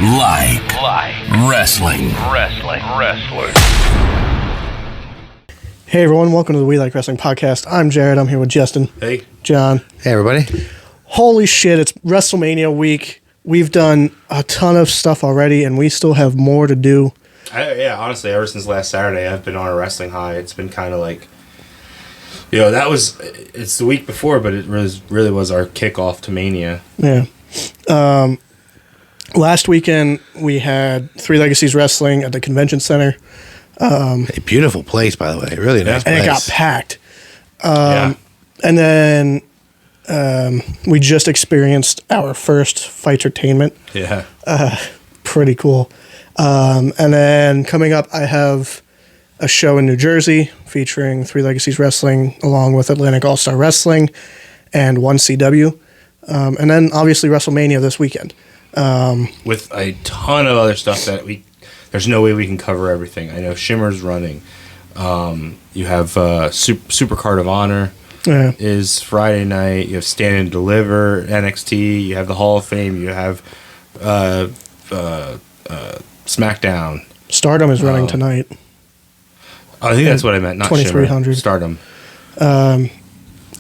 Wrestling. Hey everyone, welcome to the We Like Wrestling podcast. I'm Jared. I'm here with Justin. Hey. John. Hey, everybody. Holy shit, it's WrestleMania week. We've done a ton of stuff already, and we still have more to do. Honestly, ever since last Saturday, I've been on a wrestling high. It's been kind of like, it's the week before, but it really was our kickoff to Mania. Yeah. Last weekend, we had Three Legacies Wrestling at the Convention Center. A beautiful place, by the way. Really nice place. And it got packed. And then we just experienced our first Fightertainment. Yeah. Pretty cool. And then coming up, I have a show in New Jersey featuring Three Legacies Wrestling along with Atlantic All-Star Wrestling and 1CW. And then obviously WrestleMania this weekend. With a ton of other stuff that there's no way we can cover everything. I know Shimmer's running. You have Supercard of Honor is Friday night. You have Stand and Deliver, NXT. You have the Hall of Fame. You have SmackDown. Stardom is running tonight. I think that's what I meant, not 2300. Stardom.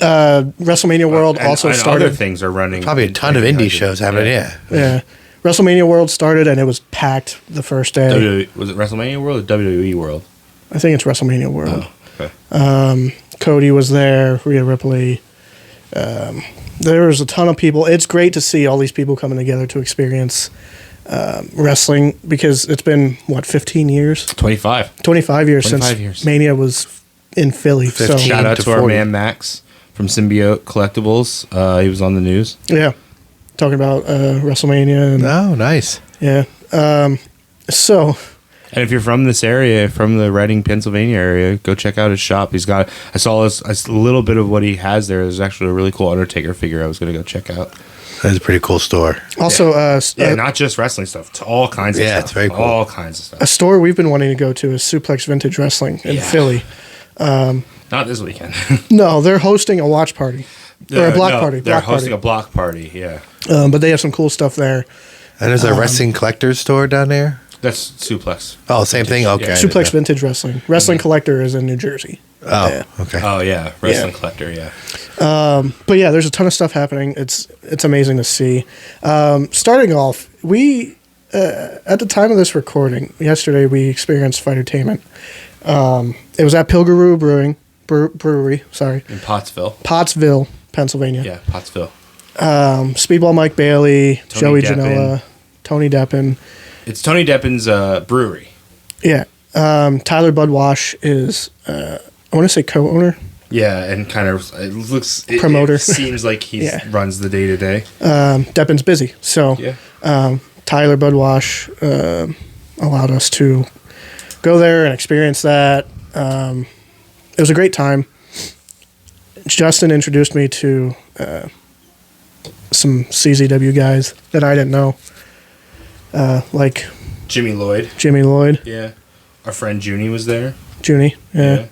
WrestleMania World also started. Other things are running. Probably a ton of indie shows happening, Yeah. WrestleMania World started, and it was packed the first day. Was it WrestleMania World or WWE World? I think it's WrestleMania World. Oh, okay. Cody was there, Rhea Ripley. There was a ton of people. It's great to see all these people coming together to experience wrestling because it's been, 15 years? 25. 25 years 25 since years. Mania was in Philly. 15. So, Shout out to our 40. man Max from Symbiote Collectibles. He was on the news. yeah. Talking about WrestleMania. And, Oh, nice. yeah. And if you're from this area, from the Reading, Pennsylvania area, go check out his shop. He's got. I saw a little bit of what he has there. There's actually a really cool Undertaker figure I was going to go check out. That's a pretty cool store. Also, not just wrestling stuff. To all kinds of stuff. Yeah, it's very cool. All kinds of stuff. a store we've been wanting to go to is Suplex Vintage Wrestling in Philly. Not this weekend. No, they're hosting a watch party. Or a block party. They're hosting a block party, yeah. But they have some cool stuff there. And there's a wrestling collector's store down there? That's Suplex. Oh, same thing? Okay. Yeah. Suplex Vintage Wrestling. Wrestling Collector is in New Jersey. Oh, Yeah. okay. Oh, yeah. Wrestling Collector, yeah. But yeah, there's a ton of stuff happening. It's amazing to see. Starting off, we at the time of this recording, yesterday we experienced Fightertainment. It was at Pilgaroo Brewery, sorry. In Pottsville, Pennsylvania. Yeah, Pottsville. Speedball Mike Bailey, Tony Joey Deppen. Janela, Tony Deppen. It's Tony Deppen's brewery. Yeah. Tyler Budwash is, I want to say co-owner. Yeah, and kind of it looks Promoter. It seems like he runs the day to day. Deppen's busy, so Tyler Budwash allowed us to go there and experience that. It was a great time. Justin introduced me to some CZW guys that I didn't know, like Jimmy Lloyd. Yeah. Our friend Junie was there. Junie, yeah.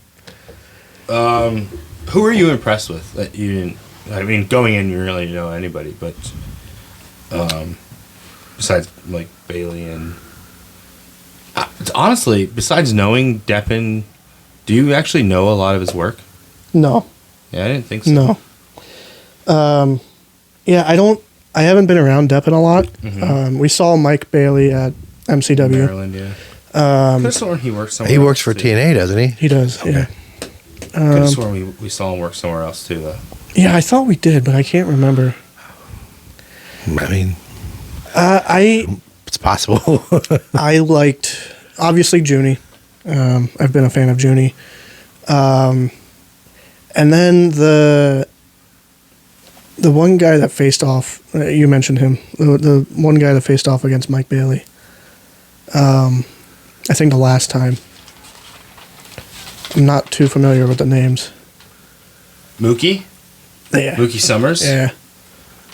Who were you impressed with that you didn't? I mean, going in, you really didn't know anybody, but besides like Bailey and honestly, besides knowing Deppen, do you actually know a lot of his work? No. Yeah, I didn't think so. No. Yeah, I haven't been around Deppen a lot. Mm-hmm. We saw Mike Bailey at MCW. Maryland, yeah. Could have sworn he works somewhere. He works else, for too. TNA, doesn't he? He does, yeah. Could have sworn we saw him work somewhere else too, though. Yeah, I thought we did, but I can't remember. I mean, it's possible. I liked, obviously, Junie. I've been a fan of Junie. And then the one guy that faced off, you mentioned him, the one guy that faced off against Mike Bailey. I think the last time. I'm not too familiar with the names. Mookie? Yeah. Mookie Summers? Yeah.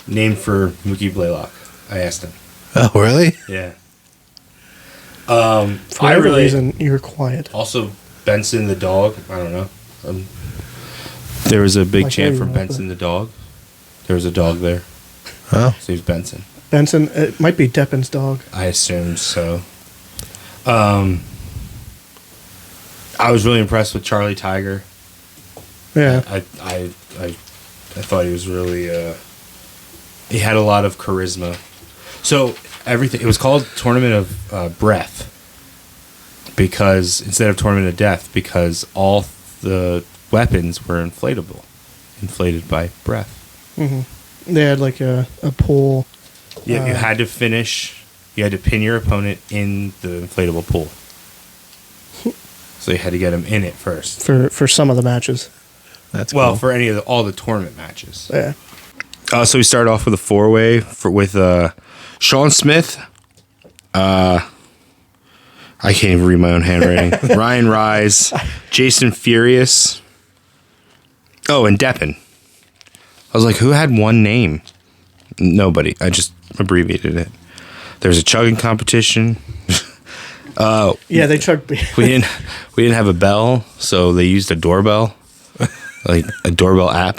Named for Mookie Blaylock. I asked him. Oh, really? Yeah. For whatever reason, you're quiet. Also, Benson the dog. I don't know. There was a big chant for Benson the dog. There was a dog there. Oh. So he's Benson. Benson. It might be Deppin's dog. I assumed so. I was really impressed with Charlie Tiger. Yeah. I thought he was really. He had a lot of charisma. So everything. It was called Tournament of Breath because instead of Tournament of Death, because all the weapons were inflated by breath. They had like a pool. Yeah, you had to finish. You had to pin your opponent in the inflatable pool. So you had to get him in it first. For some of the matches. That's Well, cool. for all the tournament matches. Yeah. So we started off with a 4-way with Sean Smith. I can't even read my own handwriting. Ryan Rise, Jason Furious. Oh, and Deppin. I was like, who had one name? Nobody. I just abbreviated it. There's a chugging competition. Yeah, they chugged beer. We didn't have a bell, so they used a doorbell, like a doorbell app.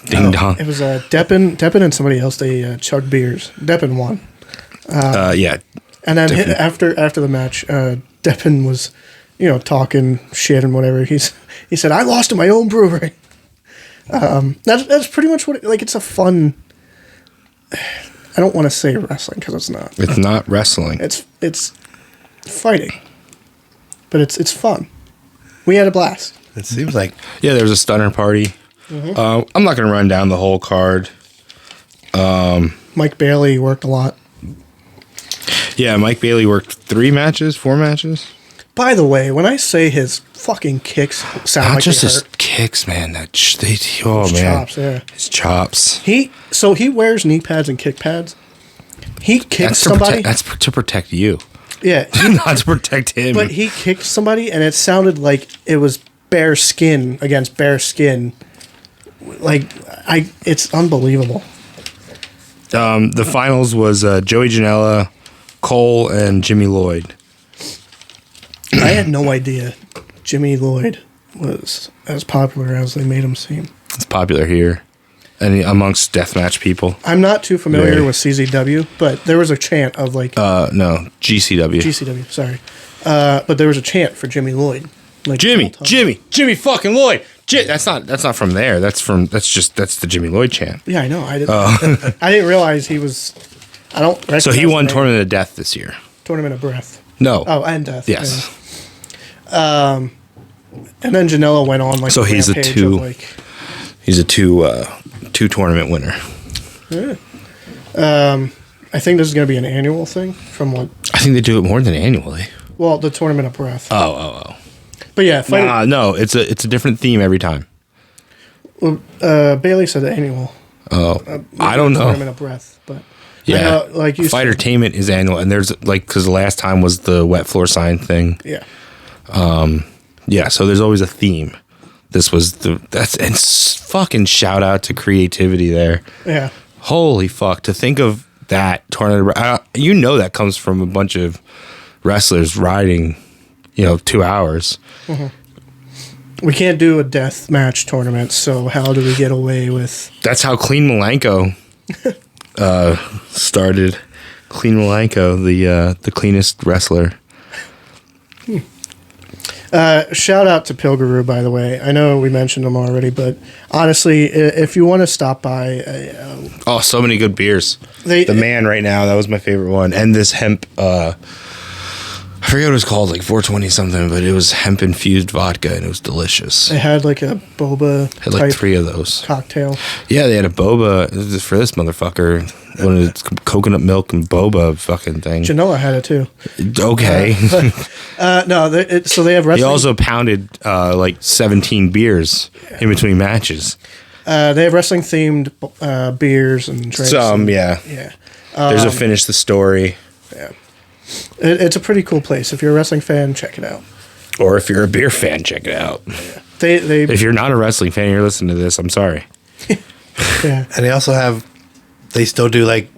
Ding dong. It was Deppin and somebody else. They chugged beers. Deppin won. Yeah. And then Deppin. after the match, Deppin was, talking shit and whatever. He said, "I lost to my own brewery." That's pretty much what it's a fun. I don't want to say wrestling because it's not. It's not wrestling. It's fighting, but it's fun. We had a blast. It seems like Yeah, there was a stunner party. I'm not going to run down the whole card. Mike Bailey worked a lot. Yeah, Mike Bailey worked 4 matches. By the way, when I say his fucking kicks sound Not like just they his hurt, kicks, man. his Man, chops, yeah. his chops. He wears knee pads and kick pads. He kicked That's somebody. that's to protect you, Yeah, not to protect him. but he kicked somebody, and it sounded like it was bare skin against bare skin. It's unbelievable. The finals was Joey Janela, Cole, and Jimmy Lloyd. I had no idea Jimmy Lloyd was as popular as they made him seem. It's popular here, and amongst deathmatch people. I'm not too familiar Very. with CZW, but there was a chant of No, GCW. GCW. Sorry, but there was a chant for Jimmy Lloyd. Like the whole time. Jimmy fucking Lloyd. That's not from there. That's the Jimmy Lloyd chant. Yeah, I know. I didn't realize he was. I don't. Recognize So he won the name. Tournament of Death this year. Tournament of Breath. No. Oh, and Death. Yes. Yeah. And then Janela went on So he's a rampage two- of, like, He's a two tournament winner. I think this is going to be an annual thing from what. I think they do it more than annually. Well, the Tournament of Breath. Oh. But yeah, fight, No, it's a different theme every time. Bailey said annual. I don't know. Tournament of Breath, but Yeah, like you said, Fightertainment is annual, and there's because the last time was the wet floor sign thing. yeah. Yeah, so there's always a theme. This was fucking shout out to creativity there. Yeah. Holy fuck! To think of that tournament, that comes from a bunch of wrestlers riding, 2 hours. We can't do a death match tournament, so how do we get away with? That's how Clean Malenko started. Clean Malenko, the cleanest wrestler. Shout out to Pilguru, by the way. I know we mentioned him already, but honestly, if you want to stop by, Oh, so many good beers. They- the Man right now, that was my favorite one. And this hemp, I forget what it was called, like 420 something, but it was hemp infused vodka and it was delicious. they had like a boba Had like type 3 of those. cocktail. Yeah, they had a boba for this motherfucker. One of the coconut milk and boba fucking thing. Janela had it too. Okay. So they have He wrestling. also pounded like 17 beers in between matches. They have wrestling themed beers and drinks. Yeah. Yeah. There's a Finish the Story. Yeah. It's a pretty cool place. If you're a wrestling fan, check it out. Or if you're a beer fan, check it out. They If you're not a wrestling fan, you're listening to this, I'm sorry. yeah. and they also have. They still do like.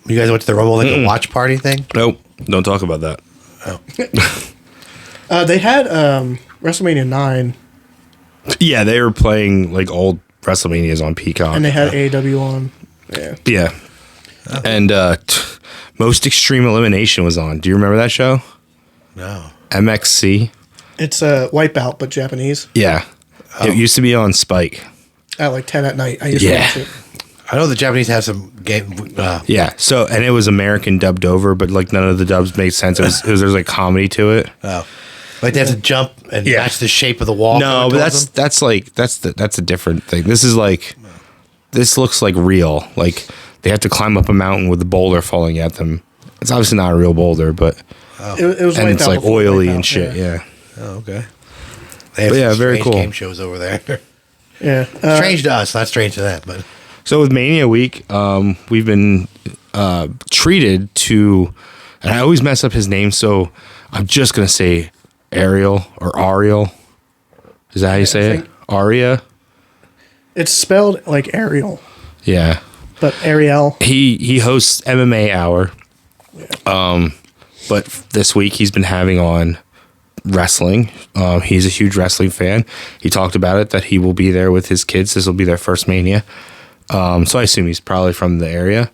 You guys went to the Rumble like a watch party thing. Nope. Don't talk about that. They had WrestleMania 9, Yeah, they were playing like old WrestleManias on Peacock. and they had AEW on. Yeah. Yeah. And Most Extreme Elimination was on. Do you remember that show? No. MXC. It's a Wipeout, but Japanese. Yeah. It used to be on Spike. At like 10 at night. I used to watch it. I know the Japanese have some game. Yeah. So, and it was American dubbed over, but like none of the dubs made sense. It was there's like comedy to it. Oh. Like they have to jump and match the shape of the wall. No, but that's a different thing. This looks like real. Like they have to climb up a mountain with a boulder falling at them. It's obviously not a real boulder, but it was and it's like oily and shit. Yeah. Oh, okay. They have very cool game shows over there. Yeah. Strange to us, not strange to them. But so with Mania Week, we've been treated to, and I always mess up his name, so I'm just gonna say Ariel or Ariel. Is that how you say it? Aria. It's spelled like Ariel. Yeah. But Ariel. He hosts MMA Hour. But this week he's been having on wrestling. He's a huge wrestling fan. He talked about it that he will be there with his kids. This will be their first Mania. So I assume he's probably from the area.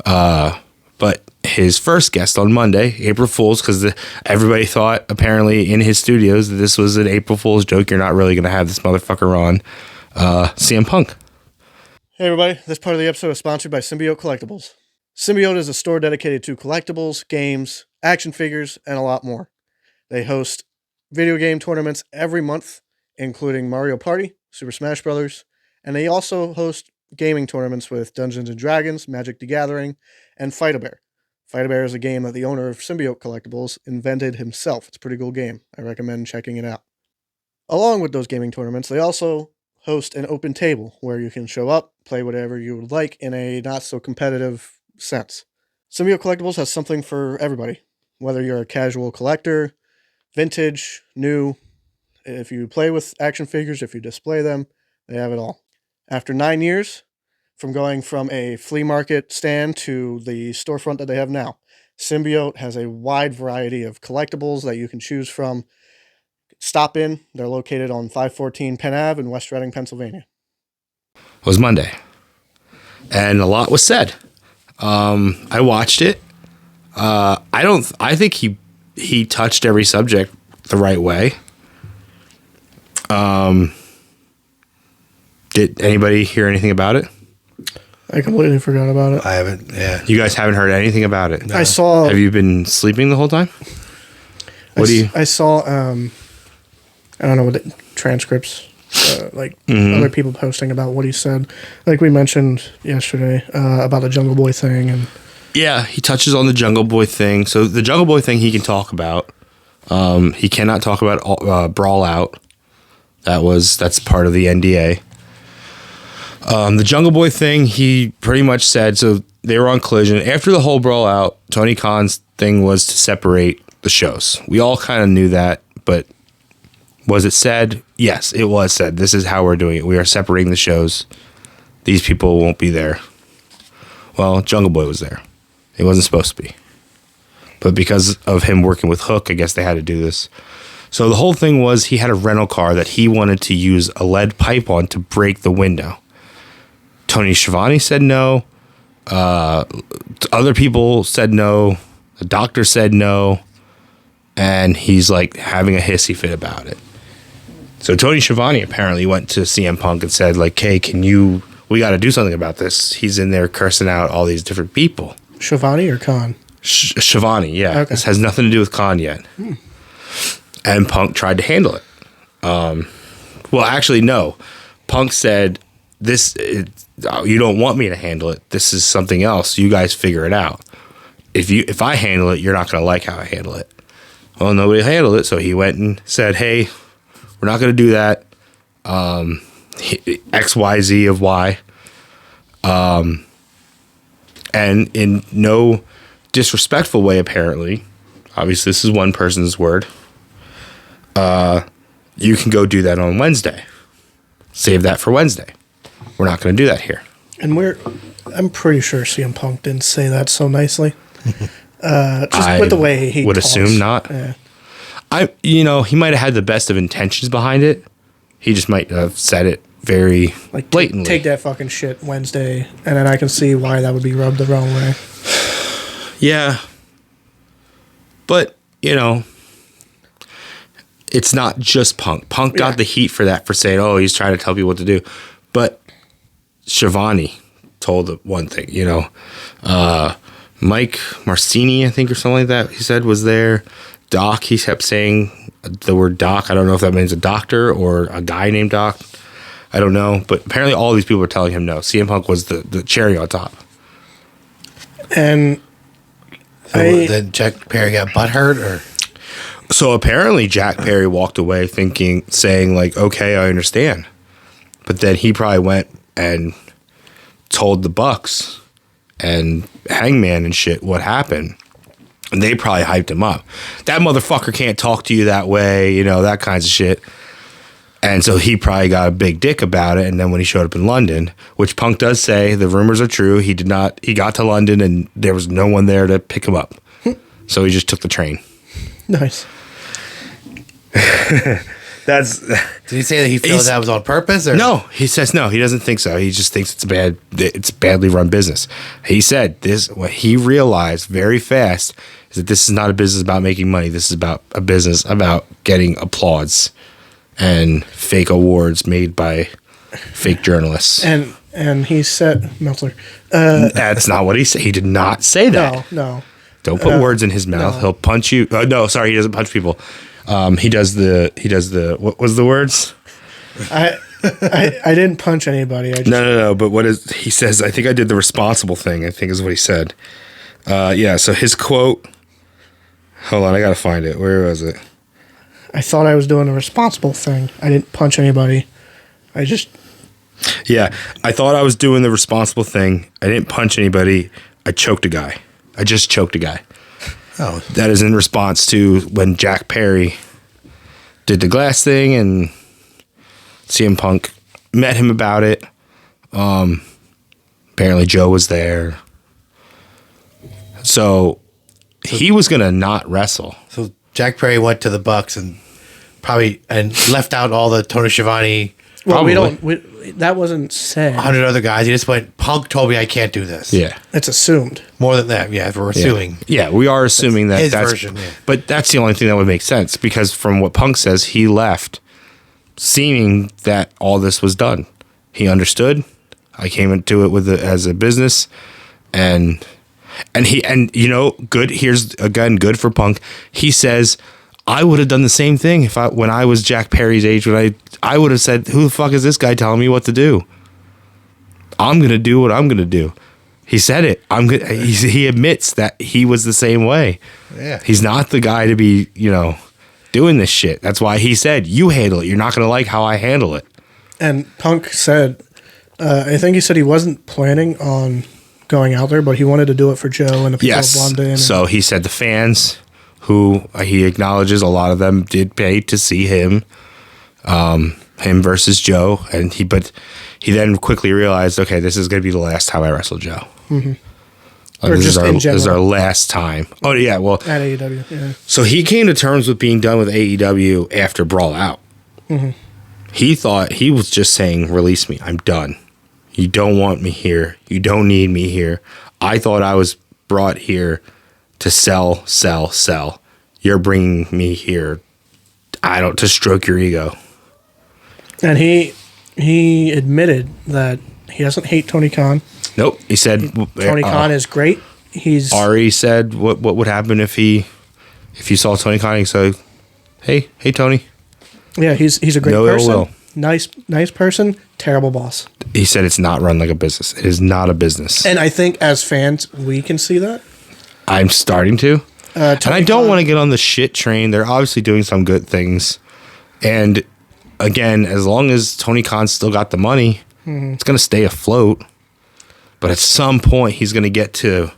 But his first guest on Monday, April Fool's, because everybody thought apparently in his studios that this was an April Fool's joke. You're not really going to have this motherfucker on. CM Punk. Hey everybody, this part of the episode is sponsored by Symbiote Collectibles. Symbiote is a store dedicated to collectibles, games, action figures, and a lot more. They host video game tournaments every month, including Mario Party, Super Smash Bros., and they also host gaming tournaments with Dungeons & Dragons, Magic the Gathering, and Fight-A-Bear. Fight-A-Bear is a game that the owner of Symbiote Collectibles invented himself. It's a pretty cool game. I recommend checking it out. Along with those gaming tournaments, they also host an open table where you can show up, play whatever you would like in a not-so-competitive sense. Symbiote Collectibles has something for everybody, whether you're a casual collector, vintage, new. If you play with action figures, if you display them, they have it all. After 9 years, from going from a flea market stand to the storefront that they have now, Symbiote has a wide variety of collectibles that you can choose from. Stop in. They're located on 514 Penn Ave in West Reading, Pennsylvania. It was Monday. And a lot was said. I watched it. I think he touched every subject the right way. Did anybody hear anything about it? I completely forgot about it. I haven't. Yeah, you guys haven't heard anything about it. No. I saw. Have you been sleeping the whole time? I saw. I don't know what transcripts. Other people posting about what he said. Like we mentioned yesterday about the Jungle Boy thing, and yeah, he touches on the Jungle Boy thing. So the Jungle Boy thing he can talk about. He cannot talk about Brawl Out. That's part of the NDA. The Jungle Boy thing, he pretty much said, so they were on Collision. After the whole Brawl Out, Tony Khan's thing was to separate the shows. We all kind of knew that, but was it said? Yes, it was said. This is how we're doing it. We are separating the shows. These people won't be there. Well, Jungle Boy was there. He wasn't supposed to be. But because of him working with Hook, I guess they had to do this. So the whole thing was he had a rental car that he wanted to use a lead pipe on to break the window. Tony Schiavone said no. Other people said no. The doctor said no. And he's like having a hissy fit about it. So Tony Schiavone apparently went to CM Punk and said, like, hey, we got to do something about this. He's in there cursing out all these different people. Schiavone or Khan? Schiavone, yeah. Okay. This has nothing to do with Khan yet. And Punk tried to handle it. Well, actually, no. Punk said, you don't want me to handle it. This is something else. You guys figure it out. If I handle it, you're not going to like how I handle it. Well, nobody handled it, so he went and said, hey, we're not going to do that. X, Y, Z of Y. And in no disrespectful way, apparently, obviously this is one person's word, you can go do that on Wednesday. Save that for Wednesday. We're not going to do that here. And I'm pretty sure CM Punk didn't say that so nicely. With the way he would talks. Assume not. Yeah. He might have had the best of intentions behind it. He just might have said it very blatantly. Take that fucking shit Wednesday, and then I can see why that would be rubbed the wrong way. Yeah. But, it's not just Punk. Punk got the heat for that, for saying, oh, he's trying to tell people what to do. But Shivani told one thing, Mike Marcini, I think, or something like that, he said, was there. Doc, he kept saying the word Doc. I don't know if that means a doctor or a guy named Doc. I don't know. But apparently all these people were telling him no. CM Punk was the cherry on top. And then Jack Perry got butthurt, or? So apparently Jack Perry walked away saying like, okay, I understand. But then he probably went and told the Bucks and Hangman and shit what happened. And they probably hyped him up. That motherfucker can't talk to you that way, that kinds of shit. And so he probably got a big dick about it. And then when he showed up in London, which Punk does say, the rumors are true, he got to London and there was no one there to pick him up. So he just took the train. Nice. Did he say that he feels that was on purpose? Or? No, he says no. He doesn't think so. He just thinks it's badly run business. He said what he realized very fast is that this is not a business about making money. This is about a business about getting applause and fake awards made by fake journalists. And he said, Meltzer. That's not what he said. He did not say that. No. Don't put words in his mouth. No. He'll punch you. No, sorry, he doesn't punch people. He does the what was the words? I didn't punch anybody. No. But he says? I think I did the responsible thing. I think is what he said. Yeah. So his quote. Hold on, I gotta find it. Where was it? I thought I was doing the responsible thing. I didn't punch anybody. Yeah, I thought I was doing the responsible thing. I didn't punch anybody. I choked a guy. I just choked a guy. Oh. That is in response to when Jack Perry did the glass thing and CM Punk met him about it. Apparently Joe was there. So he was going to not wrestle. So Jack Perry went to the Bucks and left out all the Tony Schiavone. Well, that wasn't said. 100 other guys. He just went, Punk told me I can't do this. Yeah. It's assumed. More than that, yeah, we're assuming. Yeah, we are assuming that's version. Yeah. But that's the only thing that would make sense, because from what Punk says, he left seeming that all this was done. He understood. I came into it as a business, and good. Here's again good for Punk. He says, I would have done the same thing when I was Jack Perry's age. When I would have said, "Who the fuck is this guy telling me what to do? I'm gonna do what I'm gonna do." He said it. He admits that he was the same way. Yeah. He's not the guy to be, doing this shit. That's why he said, "You handle it. You're not gonna like how I handle it." And Punk said, I think he said he wasn't planning on going out there, but he wanted to do it for Joe and the people of London. So he said the fans, who he acknowledges a lot of them did pay to see him versus Joe, but he then quickly realized, okay, this is going to be the last time I wrestle Joe. Mm-hmm. Or this just in general. This is our last time. Oh yeah, well at AEW. Yeah. So he came to terms with being done with AEW after Brawl Out. Mm-hmm. He thought he was just saying, "Release me. I'm done. You don't want me here. You don't need me here. I thought I was brought here to sell. You're bringing me here, to stroke your ego." And he admitted that he doesn't hate Tony Khan. Nope. He said Tony Khan is great. Ari said what would happen if you saw Tony Khan and say, Hey Tony. Yeah, he's a great person. Ill will. Nice person, terrible boss. He said it's not run like a business. It is not a business. And I think as fans, we can see that. I'm starting to. And I don't want to get on the shit train. They're obviously doing some good things. And again, as long as Tony Khan's still got the money, it's going to stay afloat. But at some point, he's going to get to,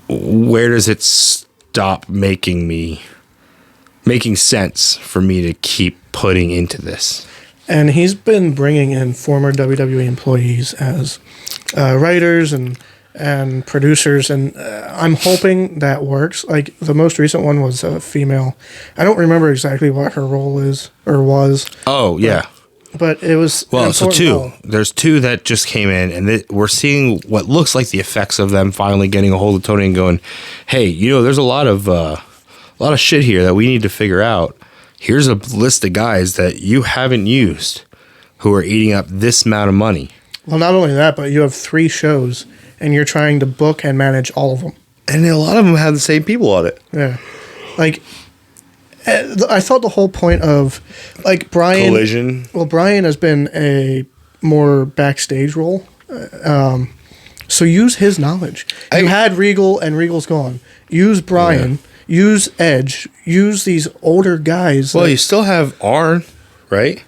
where does it stop making sense for me to keep putting into this? And he's been bringing in former WWE employees as writers and producers, and I'm hoping that works. Like, the most recent one was a female. I don't remember exactly what her role is or was. Oh, yeah. but it was Well, so important two. role. There's two that just came in, and we're seeing what looks like the effects of them finally getting a hold of Tony and going, "Hey, there's a lot of shit here that we need to figure out. Here's a list of guys that you haven't used who are eating up this amount of money." Well, not only that, but you have 3 shows, and you're trying to book and manage all of them. And a lot of them have the same people on it. Yeah, like I thought the whole point of Brian Collision. Well, Brian has been a more backstage role, so use his knowledge. You had Regal, and Regal's gone. Use Brian. Yeah. Use Edge. Use these older guys. Well, you still have Arn, right?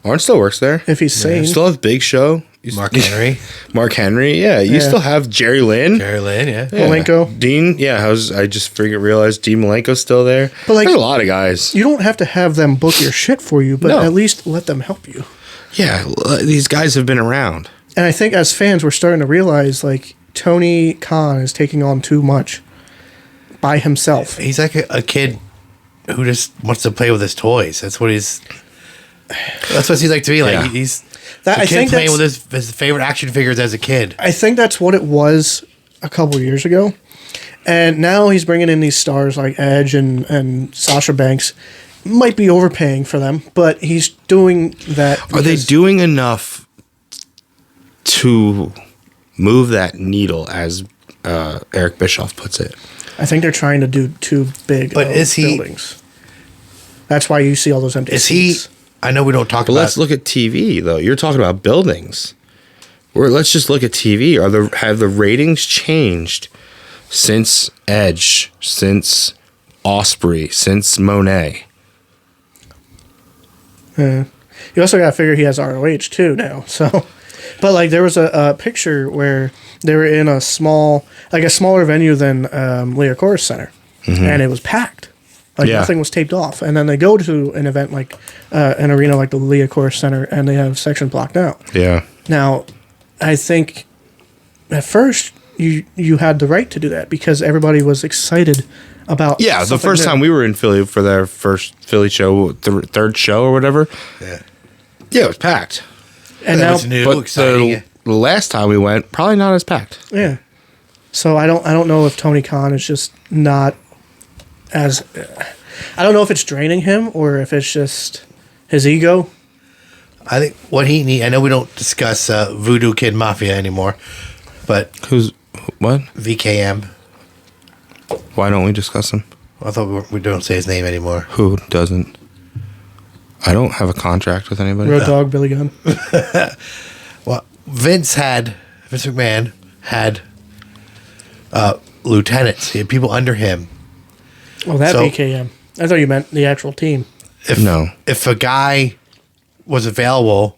Arn still works there if he's sane. You still have Big Show. Mark Henry. Mark Henry, yeah. You still have Jerry Lynn. Yeah. Malenko. Dean, yeah. I just realized Dean Malenko's still there. But there's a lot of guys. You don't have to have them book your shit for you, but at least let them help you. Yeah, these guys have been around. And I think as fans, we're starting to realize, Tony Khan is taking on too much by himself. He's like a kid who just wants to play with his toys. That's what he's like to me. Like he's a kid playing with his favorite action figures as a kid. I think that's what it was a couple years ago. And now he's bringing in these stars like Edge and Sasha Banks. Might be overpaying for them, but he's doing that. Are they doing enough to move that needle, as Eric Bischoff puts it? I think they're trying to do too big buildings. That's why you see all those empty seats. I know we don't talk about... Let's look at TV, though. You're talking about buildings. Let's just look at TV. Have the ratings changed since Edge, since Osprey, since Monet? Yeah. You also got to figure he has ROH, too, now. So, but, there was a picture where they were in a smaller venue than Liacouras Center, and it was packed. Nothing was taped off. And then they go to an event an arena like the Liacouras Center, and they have sections blocked out. Yeah. Now, I think at first you had the right to do that because everybody was excited about. Yeah, the first time we were in Philly for their first Philly show, the third show or whatever. Yeah, it was packed. And now, was new, exciting. The last time we went, probably not as packed. Yeah. So I don't know if Tony Khan is just not as. I don't know if it's draining him or if it's just his ego. I think what he needs. I know we don't discuss Voodoo Kid Mafia anymore, but who's what? VKM. Why don't we discuss him? I thought we don't say his name anymore. Who doesn't? I don't have a contract with anybody. Road Dogg, Billy Gunn. Well, Vince McMahon had lieutenants. He had people under him. Well, VKM. I thought you meant the actual team. If a guy was available,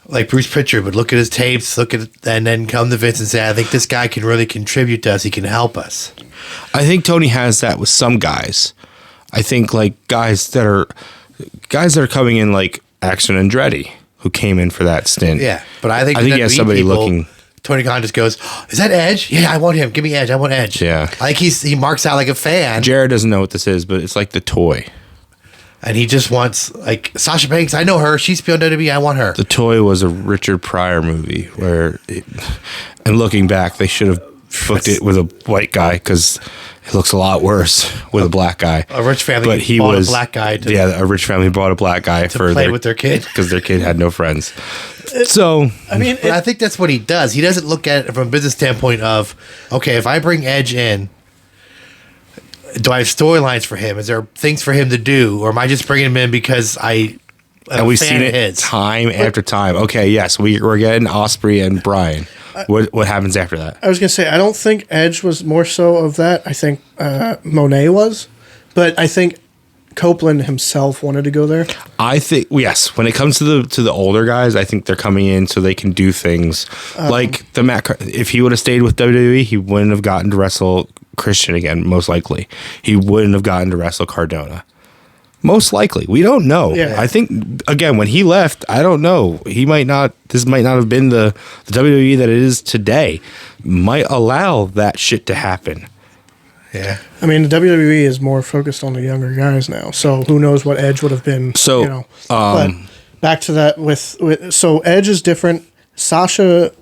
like Bruce Pritchard would look at his tapes, and then come to Vince and say, "I think this guy can really contribute to us. He can help us." I think Tony has that with some guys. I think guys that are coming in like Axel Andretti, who came in for that stint. Yeah, but I think he has somebody looking. Tony Khan just goes, "Is that Edge? Yeah, I want him. Give me Edge. I want Edge." Yeah, I think he marks out like a fan. Jared doesn't know what this is, but it's like the toy. And he just wants, Sasha Banks, I know her. She's on WWE. I want her. The toy was a Richard Pryor movie where, and looking back, they should have booked it with a white guy because it looks a lot worse with a black guy. A rich family bought a black guy. A rich family bought a black guy to play with their kid. Because their kid had no friends. So, I think that's what he does. He doesn't look at it from a business standpoint of, okay, if I bring Edge in, do I have storylines for him? Is there things for him to do? Or am I just bringing him in because we've seen it time after time. Okay, yes, we're getting Osprey and Brian. What happens after that? I was going to say, I don't think Edge was more so of that. I think Monet was. But I think Copeland himself wanted to go there. I think, yes, when it comes to the older guys, I think they're coming in so they can do things. Like the if he would have stayed with WWE, he wouldn't have gotten to wrestle Christian again, most likely. He wouldn't have gotten to wrestle Cardona. Most likely. We don't know. Yeah. I think, again, when he left, I don't know. This might not have been the WWE that it is today. Might allow that shit to happen. Yeah. I mean, the WWE is more focused on the younger guys now. So who knows what Edge would have been. So, back to that with so Edge is different. Sasha,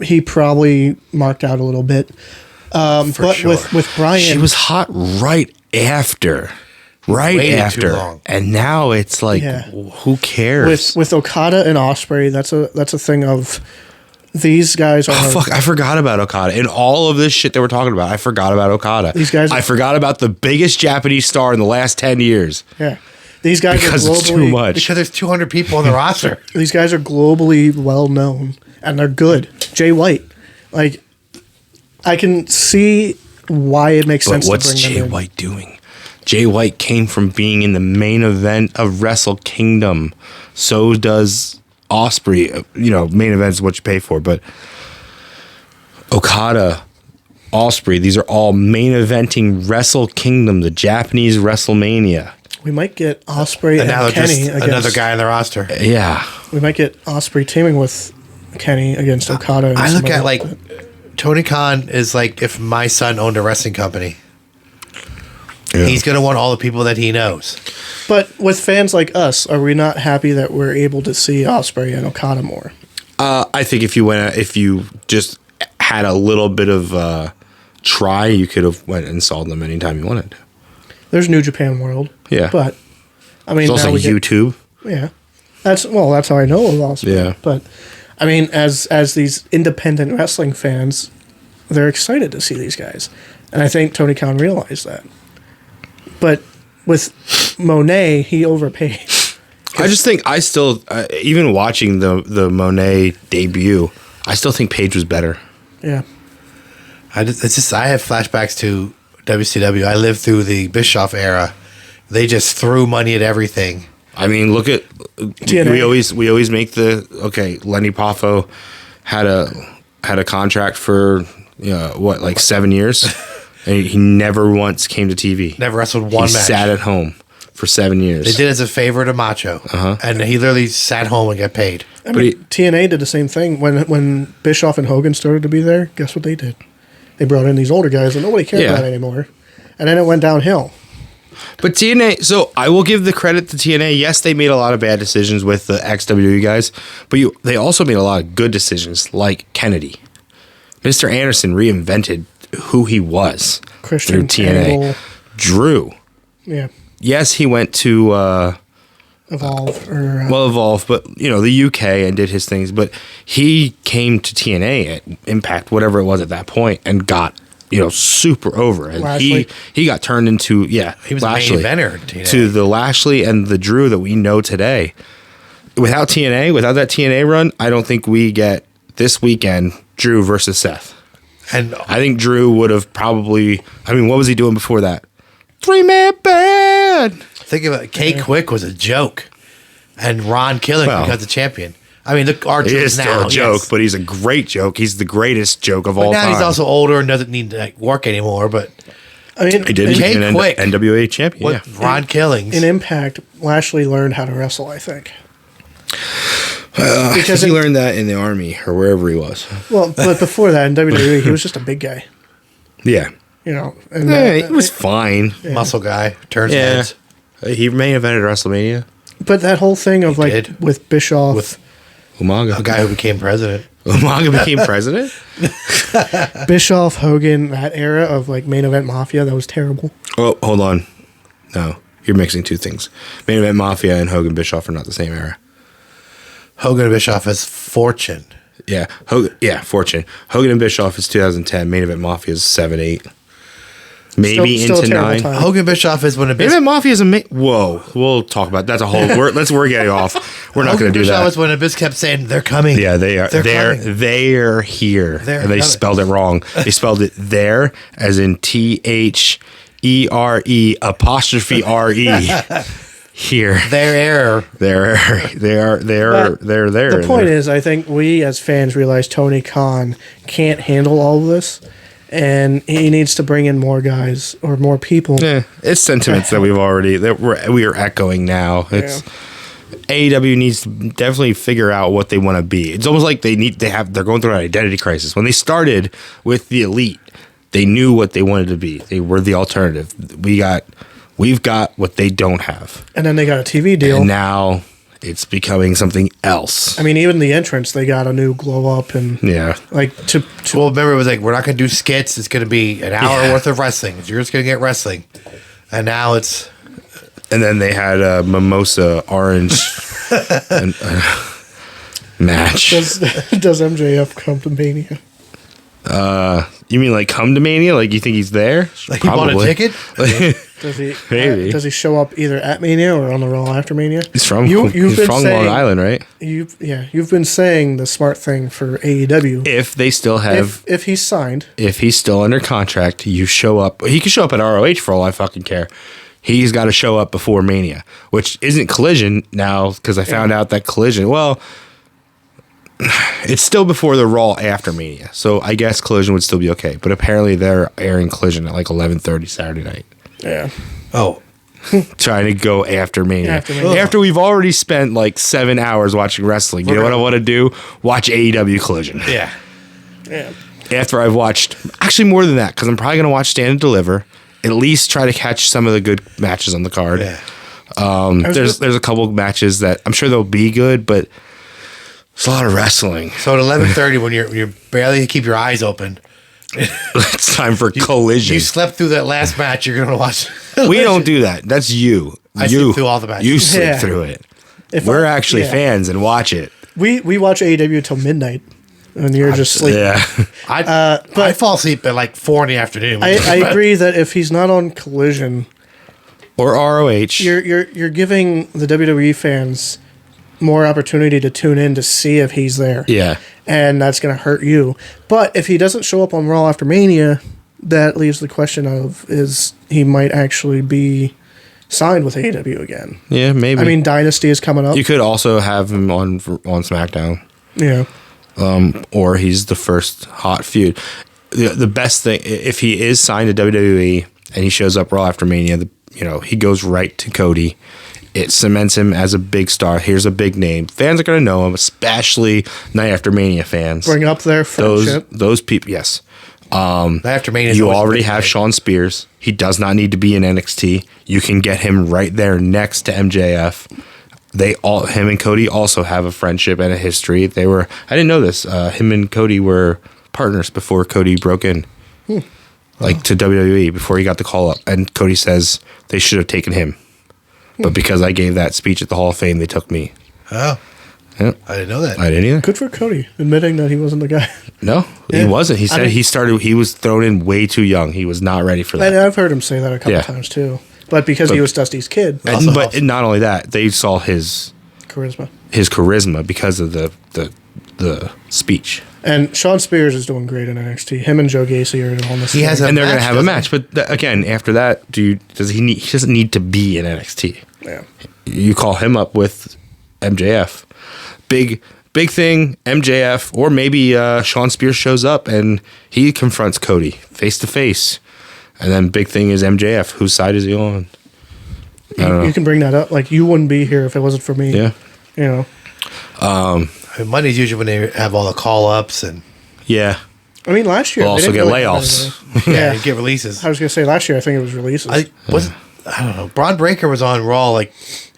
he probably marked out a little bit. But sure. with Brian, She was hot right after. Waited too long. And now it's like, Yeah. who cares? with Okada and Ospreay. That's a thing of these guys are. Oh, fuck, I forgot about Okada. In all of this shit that we're talking about, I forgot about Okada. These guys- I forgot about the biggest Japanese star in the last 10 years. Yeah, these guys Because are it's too globally much. Because there's 200 people on the roster. these guys are globally well known and they're good. Jay White, like I can see why it makes But sense. what's to bring Jay them in. White doing? Jay White came from being in the main event of Wrestle Kingdom. So does Ospreay. You know, main event is what you pay for. But Okada, Ospreay, these are all main eventing Wrestle Kingdom, the Japanese Wrestlemania. We might get Ospreay And now and they're Kenny just against another guy on the roster. Yeah. We might get Ospreay teaming with Kenny against Okada. And I look somebody at like else. Tony Khan is like if my son owned a wrestling company. Yeah. He's gonna want all the people that he knows. But with fans like us, are we not happy that we're able to see Ospreay and Okada more? I think if you just had a little bit of try, you could have went and saw them anytime you wanted. There's New Japan World. Yeah. But I mean, It's also now we get- YouTube. yeah, that's how I know of Ospreay. Yeah. But I mean, as these independent wrestling fans, they're excited to see these guys, and I think Tony Khan realized that. But with Monet, he overpaid. I just think I still, even watching the Monet debut, I still think Paige was better. Yeah. I have flashbacks to WCW. I lived through the Bischoff era. They just threw money at everything. I mean, look at TNA. we always make Lenny Poffo had a contract for like 7 years, and he never once came to TV. Never wrestled one he match. sat at home for 7 years. They did it as a favor to Macho, and he literally sat home and got paid. I mean, TNA did the same thing when Bischoff and Hogan started to be there. Guess what they did? They brought in these older guys that nobody cared Yeah. about anymore, and then it went downhill. But TNA, so I will give the credit to TNA. Yes, they made a lot of bad decisions with the XWE guys, but they also made a lot of good decisions, like Kennedy. Mr. Anderson reinvented who he was Christian through TNA. Angle. Drew. Yeah, Yes, he went to Evolve Evolve, but the UK and did his things. But he came to TNA at Impact, whatever it was at that point, and got super over. And Lashley. he got turned into He was Lashley, the main eventer in TNA. to the Lashley and the Drew that we know today. Without that TNA run, I don't think we get this weekend Drew versus Seth. And I think Drew would have probably. I mean, what was he doing before that? 3-man band. think of it, K Quick was a joke, and Ron Killing Well, becomes the champion. I mean, the our It joke is still now, a joke, yes. but he's a great joke. He's the greatest joke of all now time. he's also older and doesn't need to work anymore. But I mean, he did. He's K an Quick. NWA champion. what Yeah. Ron Killings, in Impact, Lashley learned how to wrestle. I think. Because he learned that in the army or wherever he was. Well, but before that in WWE, he was just a big guy. Yeah. And Yeah, it was fine. muscle guy, turns Yeah. heads. He main evented WrestleMania. but that whole thing of like did. with Bischoff, With Umaga. a guy who became president. Umaga became president? Bischoff, Hogan, that era of like main event mafia, that was terrible. Oh, hold on. No, you're mixing two things. Main event Mafia and Hogan Bischoff are not the same era. Hogan and Bischoff has Fortune. Yeah, Fortune. Hogan and Bischoff is 2010. Main event Mafia is 7, 8. Maybe Still a into terrible 9. time. Hogan Bischoff is when the Main event Mafia is whoa, we'll talk about that's a whole. We're getting off. We're not going to do Bischoff that. was when Abyss kept saying they're coming. Yeah, they are. They're coming. They're here. They're and they coming. spelled it wrong. They spelled it there as in THERE''RE. Here. Their error. They're there. The point is, I think we as fans realize Tony Khan can't handle all of this, and he needs to bring in more guys or more people. Yeah, it's sentiments that we are echoing now. It's AEW needs to definitely figure out what they want to be. It's almost like they're going through an identity crisis. When they started with the Elite, they knew what they wanted to be. They were the alternative. We've got what they don't have. And then they got a TV deal. And now it's becoming something else. I mean, even the entrance, they got a new glow up and Yeah. like to Well, remember, it was like, we're not going to do skits. It's going to be an hour worth of wrestling. You're just going to get wrestling. And now it's... And then they had a mimosa orange and, match. does MJF come to Mania? You mean like come to Mania? Like you think he's there? Like he bought a ticket? Does he? Maybe. Does he show up either at Mania or on the Raw after Mania? He's from You've he's been from saying- Long Island, right? You've been saying the smart thing for AEW. If they still have, If he's signed, if he's still under contract, you show up. He can show up at ROH for all I fucking care. He's got to show up before Mania, which isn't Collision now because I found out that Collision. Well, it's still before the Raw after Mania, so I guess Collision would still be okay. But apparently they're airing Collision at like 11:30 Saturday night. yeah. Oh. Trying to go after Mania. After Mania. After we've already spent like 7 hours watching wrestling. You know what I want to do? Watch AEW Collision. Yeah. Yeah. After I've watched, actually more than that, because I'm probably going to watch Stand and Deliver. At least try to catch some of the good matches on the card. Yeah. There's a couple matches that I'm sure they'll be good, but it's a lot of wrestling. So at 11:30, when you're barely keep your eyes open, It's time for Collision. you slept through that last match. You're gonna watch. We don't do that. That's you. I you sleep through all the matches. You sleep Yeah. through it. If We're I- actually yeah. fans and watch it. We watch AEW till midnight, and you're just sleeping. Yeah. I fall asleep at like 4 in the afternoon. I agree that if he's not on Collision, Or ROH. you're giving the WWE fans more opportunity to tune in to see if he's there. Yeah. And that's going to hurt you. But if he doesn't show up on Raw after Mania, that leaves the question of is he might actually be signed with AEW again. Yeah, maybe. I mean, Dynasty is coming up. you could also have him on SmackDown. Yeah. Or he's the first hot feud. The best thing, if he is signed to WWE and he shows up Raw after Mania, he goes right to Cody. It cements him as a big star. Here's a big name. Fans are going to know him, especially Night After Mania fans. Bring up their friendship. Those people, yes. After Mania, is You always already big have night. Shawn Spears. He does not need to be in NXT. You can get him right there next to MJF. Him and Cody also have a friendship and a history. I didn't know this. Him and Cody were partners before Cody broke in, to WWE before he got the call up. And Cody says they should have taken him, but because I gave that speech at the Hall of Fame, they took me. Oh, Yeah, I didn't know that. I didn't either. Good for Cody, admitting that he wasn't the guy. No, Yeah. he wasn't. He said mean- he was thrown in way too young. He was not ready for that. And I've heard him say that a couple Yeah. times too. But because he was Dusty's kid, Also But helps. not only that, they saw his charisma. charisma because of the speech. And Shawn Spears is doing great in NXT. Him and Joe Gacy are on this. He has thing. a- And they're going to match, have a doesn't match. But again, after that, he doesn't need to be in NXT. Yeah. You call him up with MJF. Big thing, MJF, or maybe Shawn Spears shows up and he confronts Cody face to face. And then big thing is MJF. Whose side is he on? I don't know. You can bring that up. Like, you wouldn't be here if it wasn't for me. Yeah. You know. I mean, Monday's usually when they have all the call ups and Yeah. I mean, last year. We'll they also didn't get really have layoffs. anything. yeah, Yeah. get releases. I was going to say last year, I think it was releases. I don't know. Braun Breaker was on Raw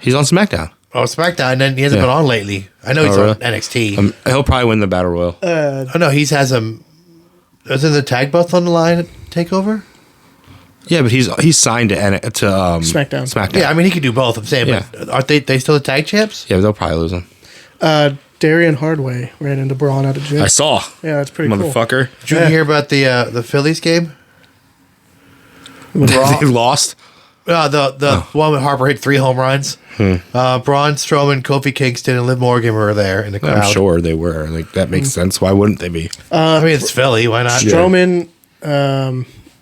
He's on SmackDown. SmackDown, and then he hasn't Yeah. been on lately. I know he's Oh, really? on NXT. He'll probably win the Battle Royal. Oh no, has isn't the tag belts on the line at Takeover? Yeah, but he's signed to SmackDown. SmackDown. Yeah, I mean he could do both. I'm saying, Yeah. but aren't they still the tag champs? Yeah, they'll probably lose him. Darian Hardway ran into Braun at a gym. I saw. Yeah, that's pretty cool. Motherfucker. Did you Yeah. hear about the Phillies game? They lost. The one with Harper hit 3 home runs. Braun Strowman, Kofi Kingston, and Liv Morgan were there in the crowd. I'm sure they were. Like that makes sense. Why wouldn't they be? I mean, it's Philly. Why not? Strowman,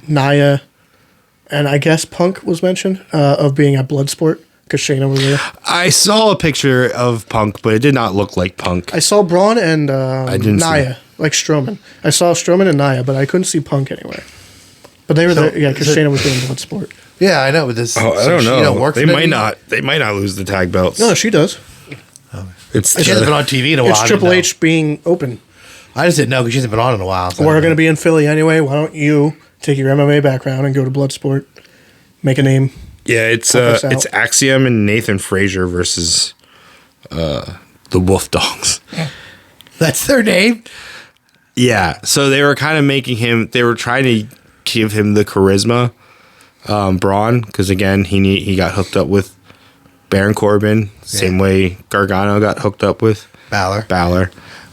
Nia, and I guess Punk was mentioned of being at Bloodsport because Shayna was there. I saw a picture of Punk, but it did not look like Punk. I saw Braun and didn't see Nia, like Strowman. I saw Strowman and Nia, but I couldn't see Punk anywhere. But they were So, there, yeah, because is it- Shayna was doing Bloodsport. Yeah, I know. But this, Oh, I don't she know. don't work They for might them? not. They might not lose the tag belts. No, she does. It's She hasn't been on TV in a while. It's I didn't Triple know. H being open. I just didn't know because she hasn't been on in a while. So We're going to be in Philly anyway. Why don't you take your MMA background and go to Bloodsport, make a name? Yeah, it's Help us out. Axiom and Nathan Frazier versus the Wolf Dogs. That's their name? Yeah, so they were kind of making him. They were trying to give him the charisma, Braun, because again he got hooked up with Baron Corbin, same way Gargano got hooked up with Balor.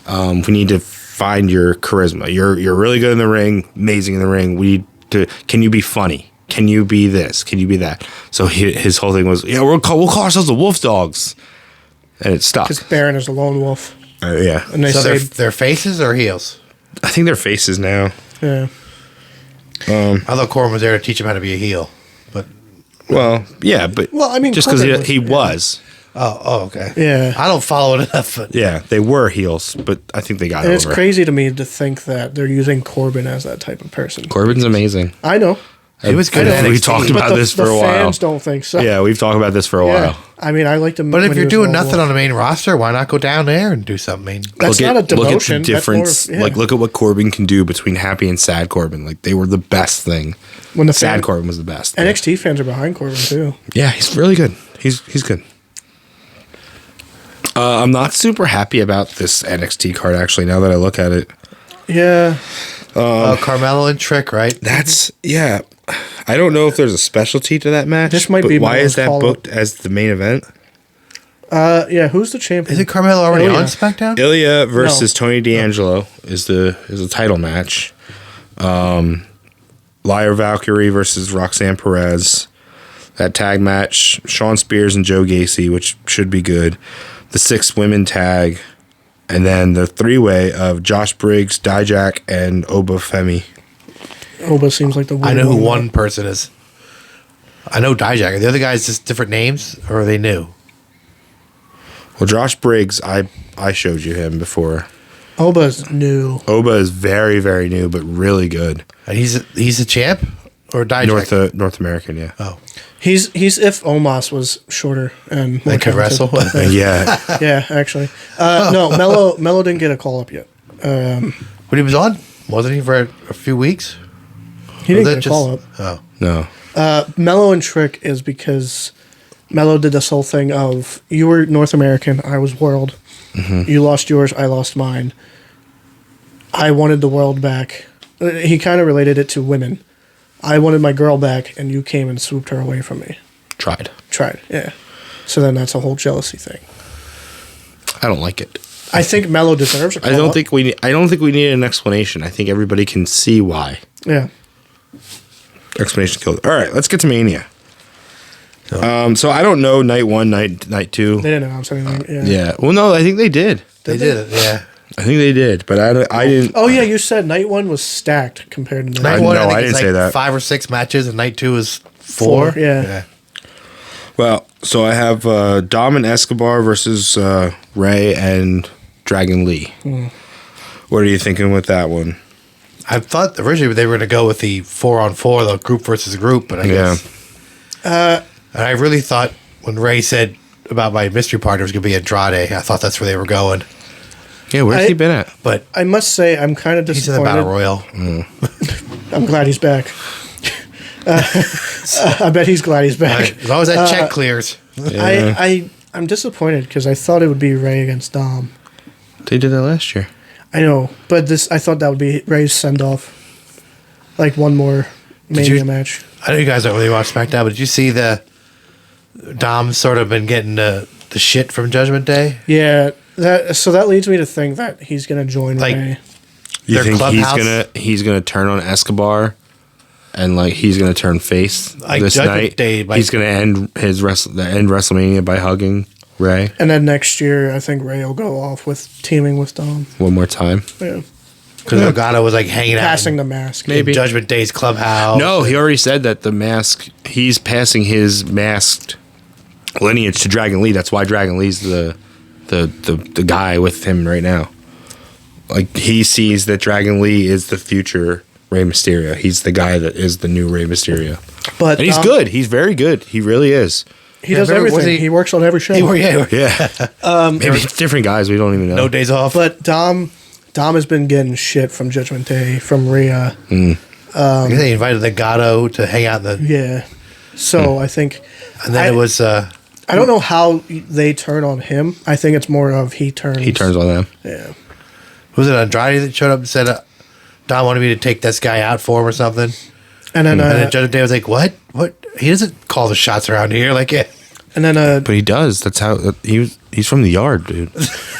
We need to find your charisma. You're really good in the ring, amazing in the ring. We need to. Can you be funny? Can you be this? Can you be that? So his whole thing was, we'll call ourselves the Wolf Dogs, and it stopped. Because Baron is a lone wolf. Yeah, And they So say, they're faces or heels? I think they're faces now. yeah. I thought Corbin was there to teach him how to be a heel. But Well, yeah, but Well, I mean, just because Corbin he was- was, okay. Yeah. I don't follow it enough. But yeah, they were heels, but I think they got And over. it's crazy to me to think that they're using Corbin as that type of person. Corbin's amazing. I know. he was good at We NXT. talked about But this for a while. fans don't think so. Yeah, we've talked about this for a Yeah. while. I mean, I liked him. But if when he you're was doing a lone nothing wolf. on the main roster, why not go down there and do something? That's not a demotion. Look at the That's difference. more of- yeah. Like, look at what Corbin can do between Happy and Sad Corbin. Like, they were the best thing. When the Sad fan- Corbin was the best. NXT fans are behind Corbin too. Yeah, he's really good. He's good. I'm not super happy about this NXT card, actually, now that I look at it. Yeah. Carmelo and Trick, right? That's, yeah. I don't know if there's a specialty to that match. This might but be why Melo's is that call-up. booked as the main event? Yeah. Who's the champion? Isn't Carmelo already Ilya. on SmackDown? Ilya versus Tony D'Angelo is the title match. Lyra Valkyrie versus Roxanne Perez. That tag match, Shawn Spears and Joe Gacy, which should be good. The 6 women tag, and then the 3-way of Josh Briggs, Dijak, and Oba Femi. Oba seems like the weird I know who one. one person is. I know Dijak. Are the other guys just different names, or are they new? Well, Josh Briggs, I showed you him before. Oba's new. Oba is very, very new, but really good. And he's a champ, or Dijak? North American, yeah. Oh, He's if Omos was shorter and more they could talented. wrestle. Yeah. Yeah, actually. No, Mello didn't get a call up yet. When he was on, wasn't he for a few weeks? He Or didn't that get a call up. Oh, No. Mello and Trick is because Mello did this whole thing of you were North American, I was world. Mm-hmm. You lost yours, I lost mine. I wanted the world back. He kind of related it to women. I wanted my girl back, and you came and swooped her away from me. Tried. Tried, yeah. So then that's a whole jealousy thing. I don't like it. I think Mello deserves a call I don't up. think we need an explanation. I think everybody can see why. Yeah. Explanation killed it. All right, let's get to Mania. So I don't know night 1, night 2. They didn't announce anything. Yeah. Yeah. Well, no, I think they did. they did it. Yeah. I think they did, but I didn't. Oh yeah, you said night one was stacked compared to Night I- one, no, I, think I it's didn't say that. 5 or 6 matches, and night 2 is 4. Four, yeah. Well, so I have Dom and Escobar versus Ray and Dragon Lee. What are you thinking with that one? I thought originally they were going to go with the 4-on-4, the group versus group, but I guess. And I really thought when Ray said about my mystery partner was going to be Andrade, I thought that's where they were going. Yeah, where's he been at? But I must say, I'm kind of he's in the disappointed. Battle Royal. I'm glad he's back. I bet he's glad he's back. As long as that check clears. I'm disappointed because I thought it would be Ray against Dom. They did that last year. I know, but I thought that would be Ray's send off, like one more Mania match. I know you guys don't really watch SmackDown, but did you see the Dom's sort of been getting the shit from Judgment Day? Yeah, that leads me to think that he's gonna join Like, Ray. You Their think clubhouse? he's gonna turn on Escobar, and like he's gonna turn face Like this Judgment night? Day, like- He's gonna end WrestleMania by hugging Ray And then next year, I think Ray will go off with teaming with Dom. one more time. Yeah, Because Elgato was like hanging out passing in the mask. Maybe. Judgment Day's clubhouse. No, he already said that the mask. He's passing his masked lineage to Dragon Lee. That's why Dragon Lee's the guy with him right now. Like he sees that Dragon Lee is the future Rey Mysterio. He's the guy that is the new Rey Mysterio, But and he's Dom- good. He's very good. He really is. He does Remember, was everything. He works on every show. Yeah. Maybe it's different guys. We don't even know. No days off. But Dom has been getting shit from Judgment Day, from Rhea. They invited Elgato to hang out in the. Yeah. So I think. And then it was I don't know how they turn on him. I think it's more of he turns. He turns on them. Yeah. Was it Andrade that showed up and said, Don wanted me to take this guy out for him or something? And then Judgment Day was like, what? What? He doesn't call the shots around here. Like, yeah. And then But he does. That's how he's from the yard, dude.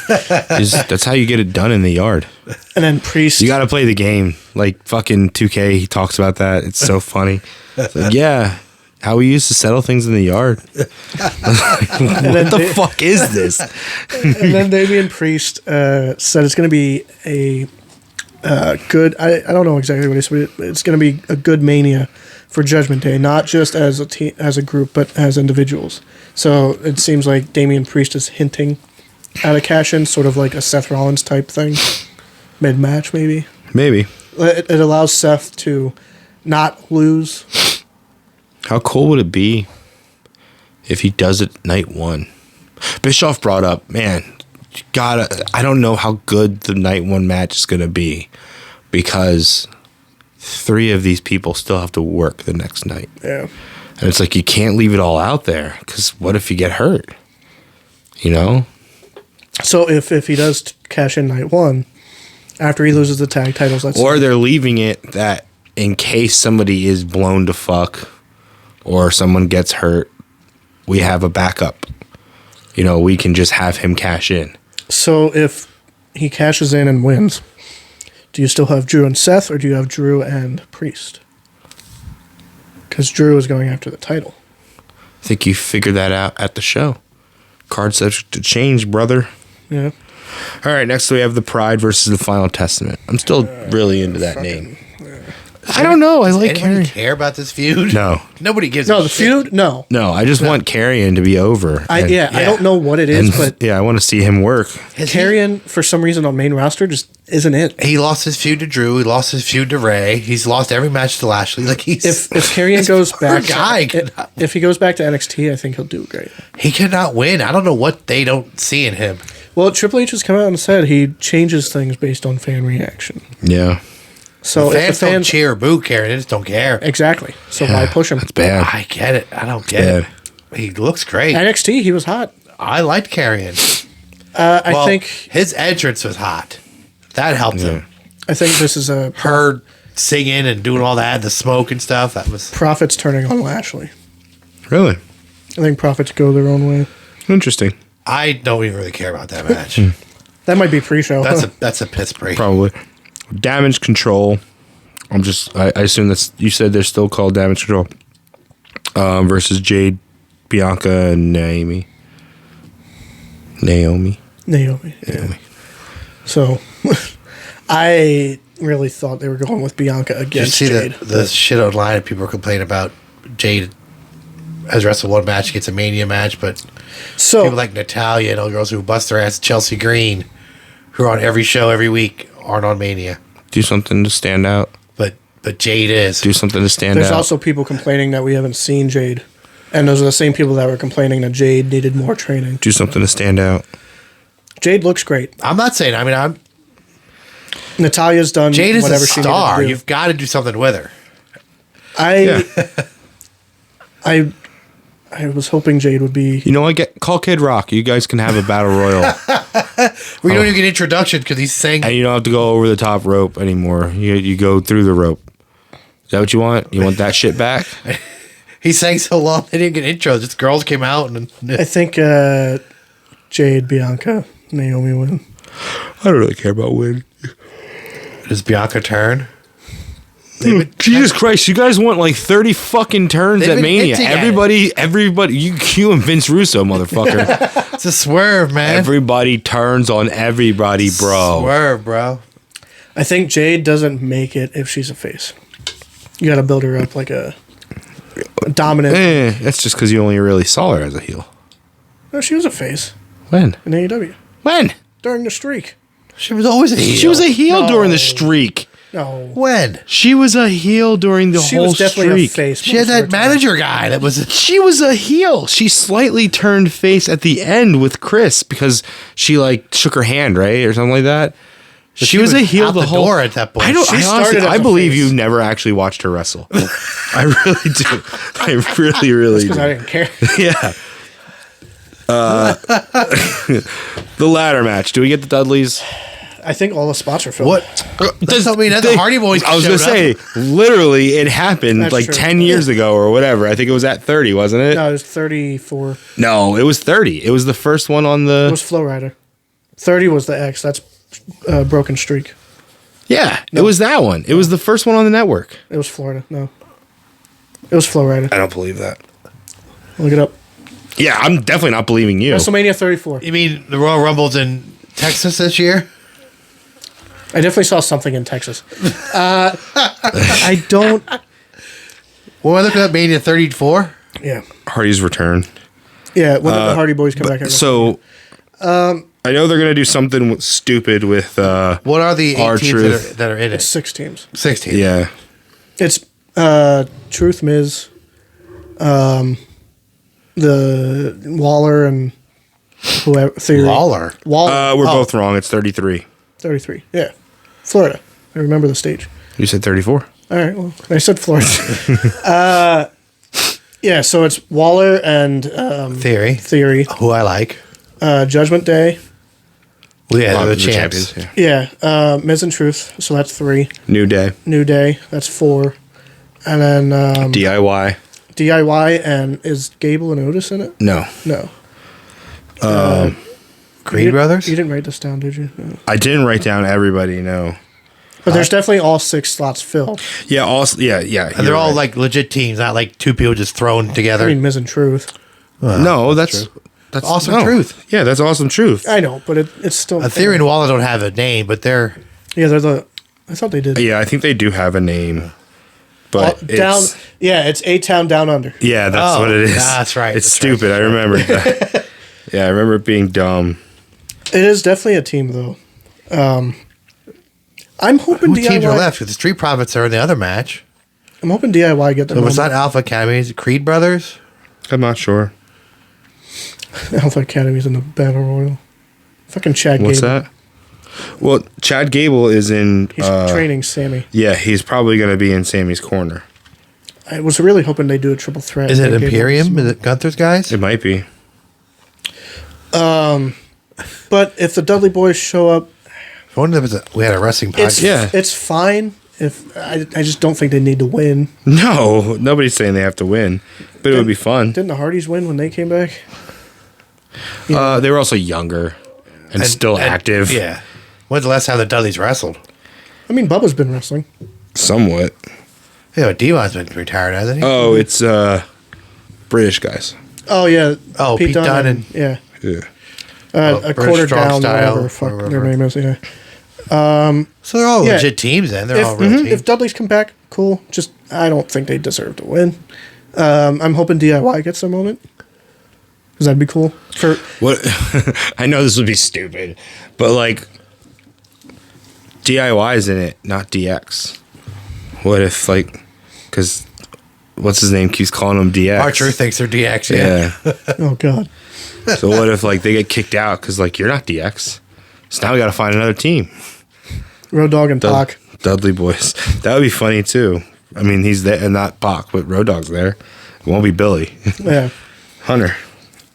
That's how you get it done in the yard. And then Priest. You got to play the game. Like fucking 2K, he talks about that. It's so funny. It's like, yeah, how we used to settle things in the yard. What the fuck is this? And then Damian Priest said it's going to be a good. I don't know exactly what he said. But it's going to be a good Mania for Judgment Day, not just as a team, as a group, but as individuals. So it seems like Damian Priest is hinting at a cash-in, sort of like a Seth Rollins type thing, mid-match maybe. Maybe. It allows Seth to not lose. How cool would it be if he does it night one? Bischoff brought up, man, you gotta. I don't know how good the night one match is gonna be because 3 of these people still have to work the next night. Yeah. And it's like you can't leave it all out there because what if you get hurt? You know? So if he does cash in night one, after he loses the tag titles, or they're leaving it that in case somebody is blown to fuck or someone gets hurt, we have a backup. You know, we can just have him cash in. So if he cashes in and wins, do you still have Drew and Seth, or do you have Drew and Priest? Because Drew is going after the title. I think you figured that out at the show. Card subject to change, brother. Yeah. All right, next we have the Pride versus the Final Testament. I'm still really into that name. I don't know. I like Anybody Carrion. care about this feud? No. Nobody gives No, a the shit. feud? No. No, I just want Carrion to be over. I And- don't know what it is, but yeah, I want to see him work. Carrion, for some reason, on main roster just isn't it. He lost his feud to Drew. He lost his feud to Ray. He's lost every match to Lashley. Like he's If Carrion goes back, guy if he goes back to NXT, I think he'll do great. he cannot win. I don't know what they don't see in him. Well, Triple H has come out and said he changes things based on fan reaction. Yeah. So The if fans the don't fans cheer or boo Karen. They just don't care. exactly, so why push him? That's bad. I get it. I don't get it. He looks great. NXT, he was hot. I liked Carrion. I think his entrance was hot. That helped him. I think this is a Her singing and doing all that, the smoke and stuff. That was Profits turning on Lashley. Really? I think Profits go their own way. Interesting. I don't even really care about that match. That might be pre-show. That's a piss break. Probably. Damage Control. I assume that's, you said they're still called Damage Control. Versus Jade, Bianca, and Naomi. Naomi. Yeah. So, I really thought they were going with Bianca Did you against see Jade. the shit online? People were complaining about Jade has wrestled one match against a Mania match, but So people like Natalia and all the girls who bust their ass, Chelsea Green, who are on every show every week, aren't on Mania. Do something to stand out. But Jade is. Do something to stand there's out. also people complaining that we haven't seen Jade, and those are the same people that were complaining that Jade needed more training. Do something to stand out. Jade looks great. I'm not saying. I mean, Natalia's done Jade is a whatever she needed star. to do. You've got to do something with her. I was hoping Jade would be. You know what? Call Kid Rock. You guys can have a battle royal. We don't even get introduction because he's saying. And you don't have to go over the top rope anymore. You go through the rope. Is that what you want? You want that shit back? He sang so long they didn't get intros. Just girls came out and I think Jade, Bianca, Naomi win. I don't really care about win. does Bianca turn? Jesus Christ, you guys want like 30 fucking turns They've at been Mania. hinting at Everybody, you and Vince Russo, motherfucker. It's a swerve, man. Everybody turns on everybody, bro. Swerve, bro. I think Jade doesn't make it if she's a face. You got to build her up like a dominant. That's just because you only really saw her as a heel. No, she was a face When? in AEW When? during the streak. She was always a heel. She was a heel No. during the streak. No, When? She was a heel during the she whole was definitely streak. a face. She had most of that her time. manager guy that was. She was a heel. She slightly turned face at the end with Chris because she like shook her hand, right, or something like that. She was a heel out the the whole door at that point. I don't. She I started honestly, as I a believe face. you never actually watched her wrestle. I really do. I really Because I do. didn't care. Yeah. The ladder match. Do we get the Dudleys? I think all the spots are filled. What? That's I mean, that's the Hardy Boys. I was going to say, literally, it happened That's like true. 10 years ago or whatever. I think it was at 30, wasn't it? No, it was 34. No, it was 30. It was the first one on It was the... Flow Rider. 30 was the X. That's Broken Streak. Yeah, it was that one. It was the first one on the network. It was Florida. No. It was Flow Rider. I don't believe that. Look it up. Yeah, I'm definitely not believing you. WrestleMania 34. You mean the Royal Rumble's in Texas this year? I definitely saw something in Texas. I don't. Well, I looked at Mania 34. Yeah. Hardy's return. Yeah. When did the Hardy Boys come back? At So, I know they're going to do something stupid with... What are the 8 teams R-Truth. that are in It's it? 6 teams. 16. Yeah. It's Truth, Miz, the Waller, and whoever. Theory. Lawler. Waller. We're both wrong. It's 33. 33. Yeah. Florida. I remember the stage. You said 34? All right. Well, I said Florida. Yeah. So it's Waller and Theory. Who I like. Judgment Day. Well, yeah, they're the The champs. yeah. Yeah. Miz and Truth. So that's 3. New Day. New Day. That's 4. And then DIY. DIY. And is Gable and Otis in it? No. No. Creed Brothers? You didn't write this down, did you? No. I didn't write down everybody, no. But there's definitely all 6 slots filled. Yeah, also, yeah. And they're all like legit teams, not like 2 people just thrown together. I mean, Miz and Truth. No, that's Awesome Truth. Yeah, that's Awesome Truth. I know, but it's still. A Theory and Waller don't have a name, but they're... Yeah, they're the. I thought they did. Yeah, I think they do have a name. But Down. it's, Yeah, it's A-Town Down Under. yeah, that's Oh, what it is. that's right, It's that's stupid. I remember that. Yeah, I remember it being dumb. It is definitely a team, though. I'm hoping Who DIY. teams are left? Because the Street Profits are in the other match. I'm hoping DIY get the So it's moment. not Alpha Academy, it's Creed Brothers. I'm not sure. Alpha Academy's in the Battle Royal. Fucking Chad What's Gable. that? Well, Chad Gable is in... He's training Sammy. Yeah, he's probably going to be in Sammy's corner. I was really hoping they do a triple threat. Is it Like Imperium? Is it Gunther's guys? It might be. But if the Dudley Boys show up, I wonder if we had a wrestling it's podcast. Yeah. it's fine. If I just don't think they need to win. No, nobody's saying they have to win. But it would be fun. Didn't the Hardys win when they came back? They were also younger and still active. Yeah. When's the last time the Dudleys wrestled? I mean, Bubba's been wrestling. Somewhat. Yeah, but Devon's been retired, hasn't he? Oh, it's British guys. Oh yeah. Oh, Pete Dunne and- yeah. Yeah. A British quarter Strong down, Style, whatever fuck their whatever. name is. Yeah. So they're all Yeah. legit teams then. They're all If, real teams. if Dudley's come back, cool. Just I don't think they deserve to win. I'm hoping DIY gets their moment. Because that'd be cool. For What? I know this would be stupid, but like DIY's in it, not DX. What if because what's his name keeps calling him DX? Archer thinks they're DX. Yeah. Yeah. oh god. So what if they get kicked out because you're not DX? So now we got to find another team. Road Dogg and Pac. Dudley Boys. That would be funny too. I mean, he's there and not Pac, but Road Dogg's there. It won't be Billy. Yeah. Hunter.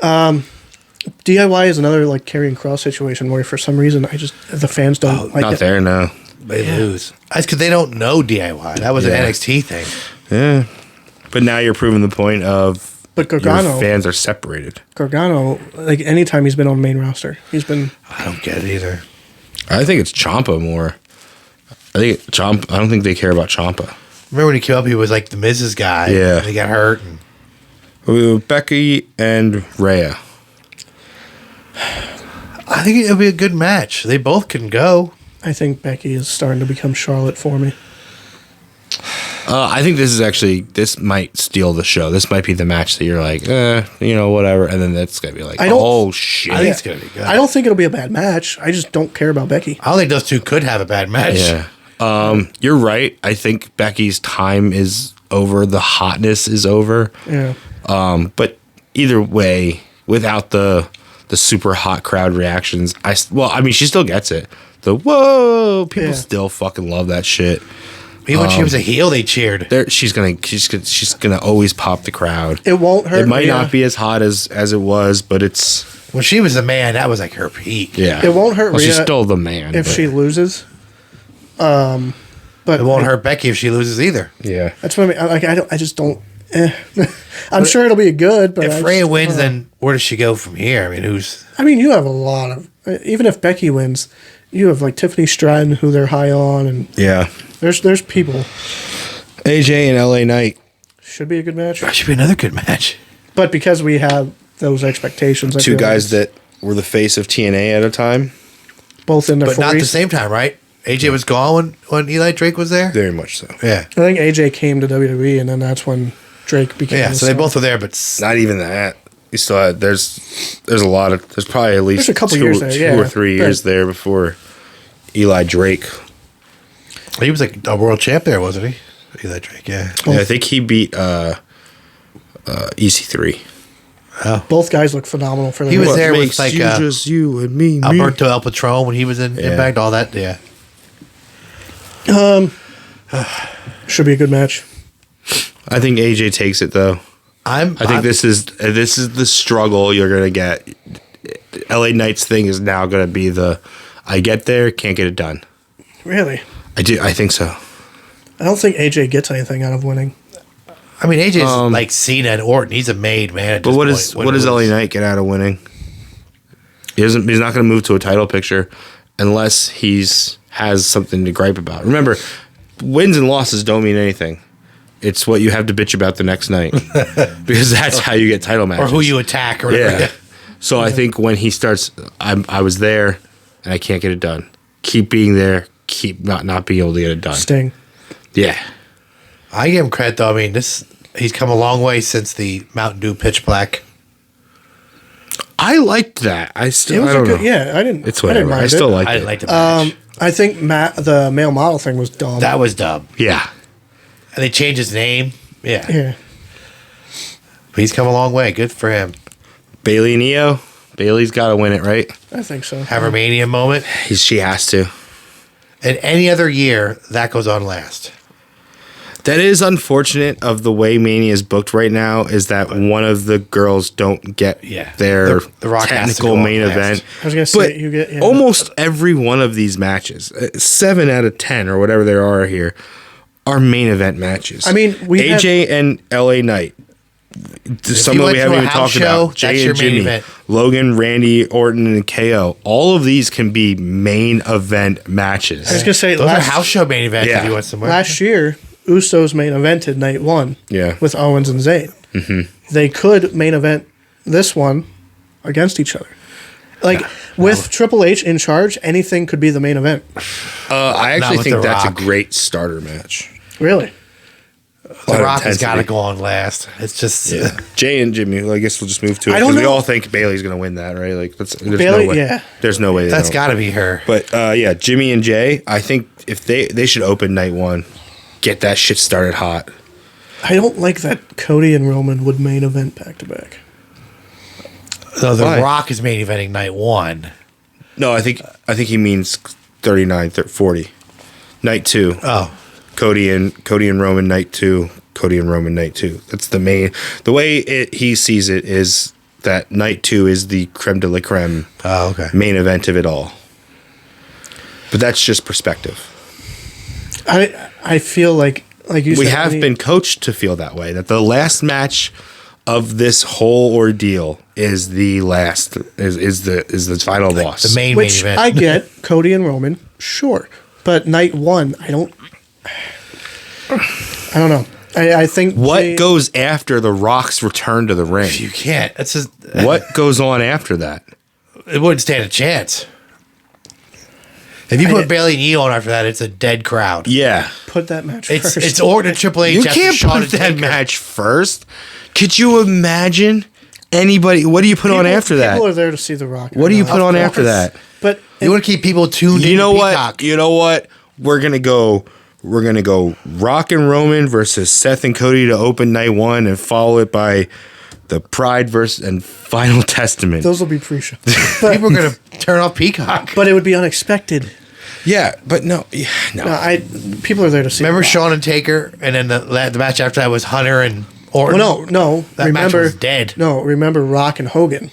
DIY is another carrying cross situation where for some reason the fans don't like Not it. there, no. They lose. That's because they don't know DIY. That was Yeah. an NXT thing. Yeah. But now you're proving the point of But your Gargano, fans are separated. anytime he's been on main roster, he's been. I don't get it either. I think it's Ciampa more. I don't think they care about Ciampa. Remember when he came up, he was like the Mrs. guy. Yeah. And he got hurt. And Becky and Rhea. I think it'll be a good match. They both can go. I think Becky is starting to become Charlotte for me. I think this might steal the show. This might be the match that you're like, whatever. And then that's going to be like, oh, shit. I think it's going to be good. I don't think it'll be a bad match. I just don't care about Becky. I don't think those two could have a bad match. Yeah. You're right. I think Becky's time is over. The hotness is over. Yeah. But either way, without the super hot crowd reactions, she still gets it. The whoa, people Yeah. still fucking love that shit. Even when she was a heel, they cheered. She's gonna always pop the crowd. It won't hurt. It might not be as hot as it was, but it's When she was the man, that was like her peak. yeah. It won't hurt Well, she's Rhea still the man if but- she loses. But It won't hurt Becky if she loses either. Yeah. That's what I mean. Like I just don't. I'm sure it'll be good, but If Rhea wins, then where does she go from here? I mean, who's... I mean, you have a lot of. Even if Becky wins, you have like Tiffany Stratton, who they're high on, and Yeah. there's people. AJ and LA Knight. Should be a good match. That should be another good match. But because we have those expectations, I Two feel guys like that were the face of TNA at a time. both in their But 40s. not at the same time, right? AJ was gone when Eli Drake was there? Very much so. Yeah. I think AJ came to WWE, and then that's when Drake became. Yeah, the so they star. both were there, but Not even that. You still had there's a lot of there's probably at least There's a couple two, years there, two yeah, or 3 years but- there before Eli Drake. he was like a world champ there, wasn't he? Eli Drake, yeah. Yeah, I think he beat EC3. Both guys look phenomenal for their He was age. there with like just you and me. Alberto El Patron when he was in Yeah. Impact, all that, yeah. Should be a good match. I think AJ takes it though. I think this is the struggle you're gonna get. LA Knight's thing is now gonna be I get there, can't get it done. Really, I think so. I don't think AJ gets anything out of winning. I mean, AJ's like Cena and Orton. He's a made man. At But this point, what does LA Knight get out of winning? He's not going to move to a title picture unless has something to gripe about. Remember, wins and losses don't mean anything. It's what you have to bitch about the next night because that's how you get title matches or who you attack or whatever. Yeah. So I think when he starts, I was there and I can't get it done. Keep being there. Keep not being able to get it done. Sting. Yeah. I give him credit though. I mean, he's come a long way since the Mountain Dew Pitch Black. I liked that. I It still was I don't know. yeah. I didn't. It's I didn't whatever. mind I still it. like I it. didn't like the match. I think the male model thing was dumb. That was dumb. Yeah. And they changed his name. Yeah. yeah. But he's come a long way. Good for him. Bailey and Io. Bailey's got to win it, right? I think so. Have her Mania moment. She has to. And any other year, that goes on last. That is unfortunate of the way Mania is booked right now is that one of the girls don't get Yeah. their The Rock has to technical go on main last. event. I was gonna say But you get almost every one of these matches, 7 out of 10 or whatever there are here, are main event matches. I mean, we AJ and LA Knight. Some you of went we to haven't a even house talked show, about. Jay that's and your main Jimmy, event. Logan, Randy, Orton, and KO. All of these can be main event matches. I was gonna say Those are last, house show main events Yeah. if you went somewhere. last year, Usos main evented night 1. Yeah. With Owens and Zayn. Mm-hmm. They could main event this one against each other. Like with Triple H in charge, anything could be the main event. I actually with think The that's Rock. a great starter match. Really? The Rock has intensity. got to go on last. It's just Jay and Jimmy. Well, I guess we'll just move to it I don't because we know. all think Bailey's going to win that, right? Like, there's Bayley- no way. yeah. There's no way they that's don't. got to be her. But yeah, Jimmy and Jay. I think if they should open night 1, get that shit started hot. I don't like that Cody and Roman would main event back to back. No, The Why? Rock is main eventing night 1. No, I think he means 39, 40. Night 2. Oh, Cody and Roman night 2. Cody and Roman night 2. That's the main. The way he sees it is that night 2 is the creme de la creme. okay. Main event of it all. But that's just perspective. I feel like you said, We have been coached to feel that way. That the last match of this whole ordeal is the last is the final boss. The main which event. I get Cody and Roman, sure, but night 1, I don't know. I think What goes after the Rock's return to the ring? you can't. It's just, What goes on after that? it wouldn't stand a chance. If you put Bailey and Io on after that, it's a dead crowd. Yeah. put that match It's first. it's Orton and Triple H. You after can't Shawn put and that Taker. match first. Could you imagine anybody? What do you put on after that? People are there to see The Rock. What do you Of put on course. after that? But You want to keep people tuned in. You know to what? Peacock. You know what? We're gonna go Rock and Roman versus Seth and Cody to open night 1, and follow it by the Pride versus and Final Testament. those will be pre-show. People are going to turn off Peacock. But it would be unexpected. Yeah, but no. Yeah, no. People are there to see. Remember The Rock. Shawn and Taker, and then the match after that was Hunter and Orton. Well, no. That match was dead. No, remember Rock and Hogan.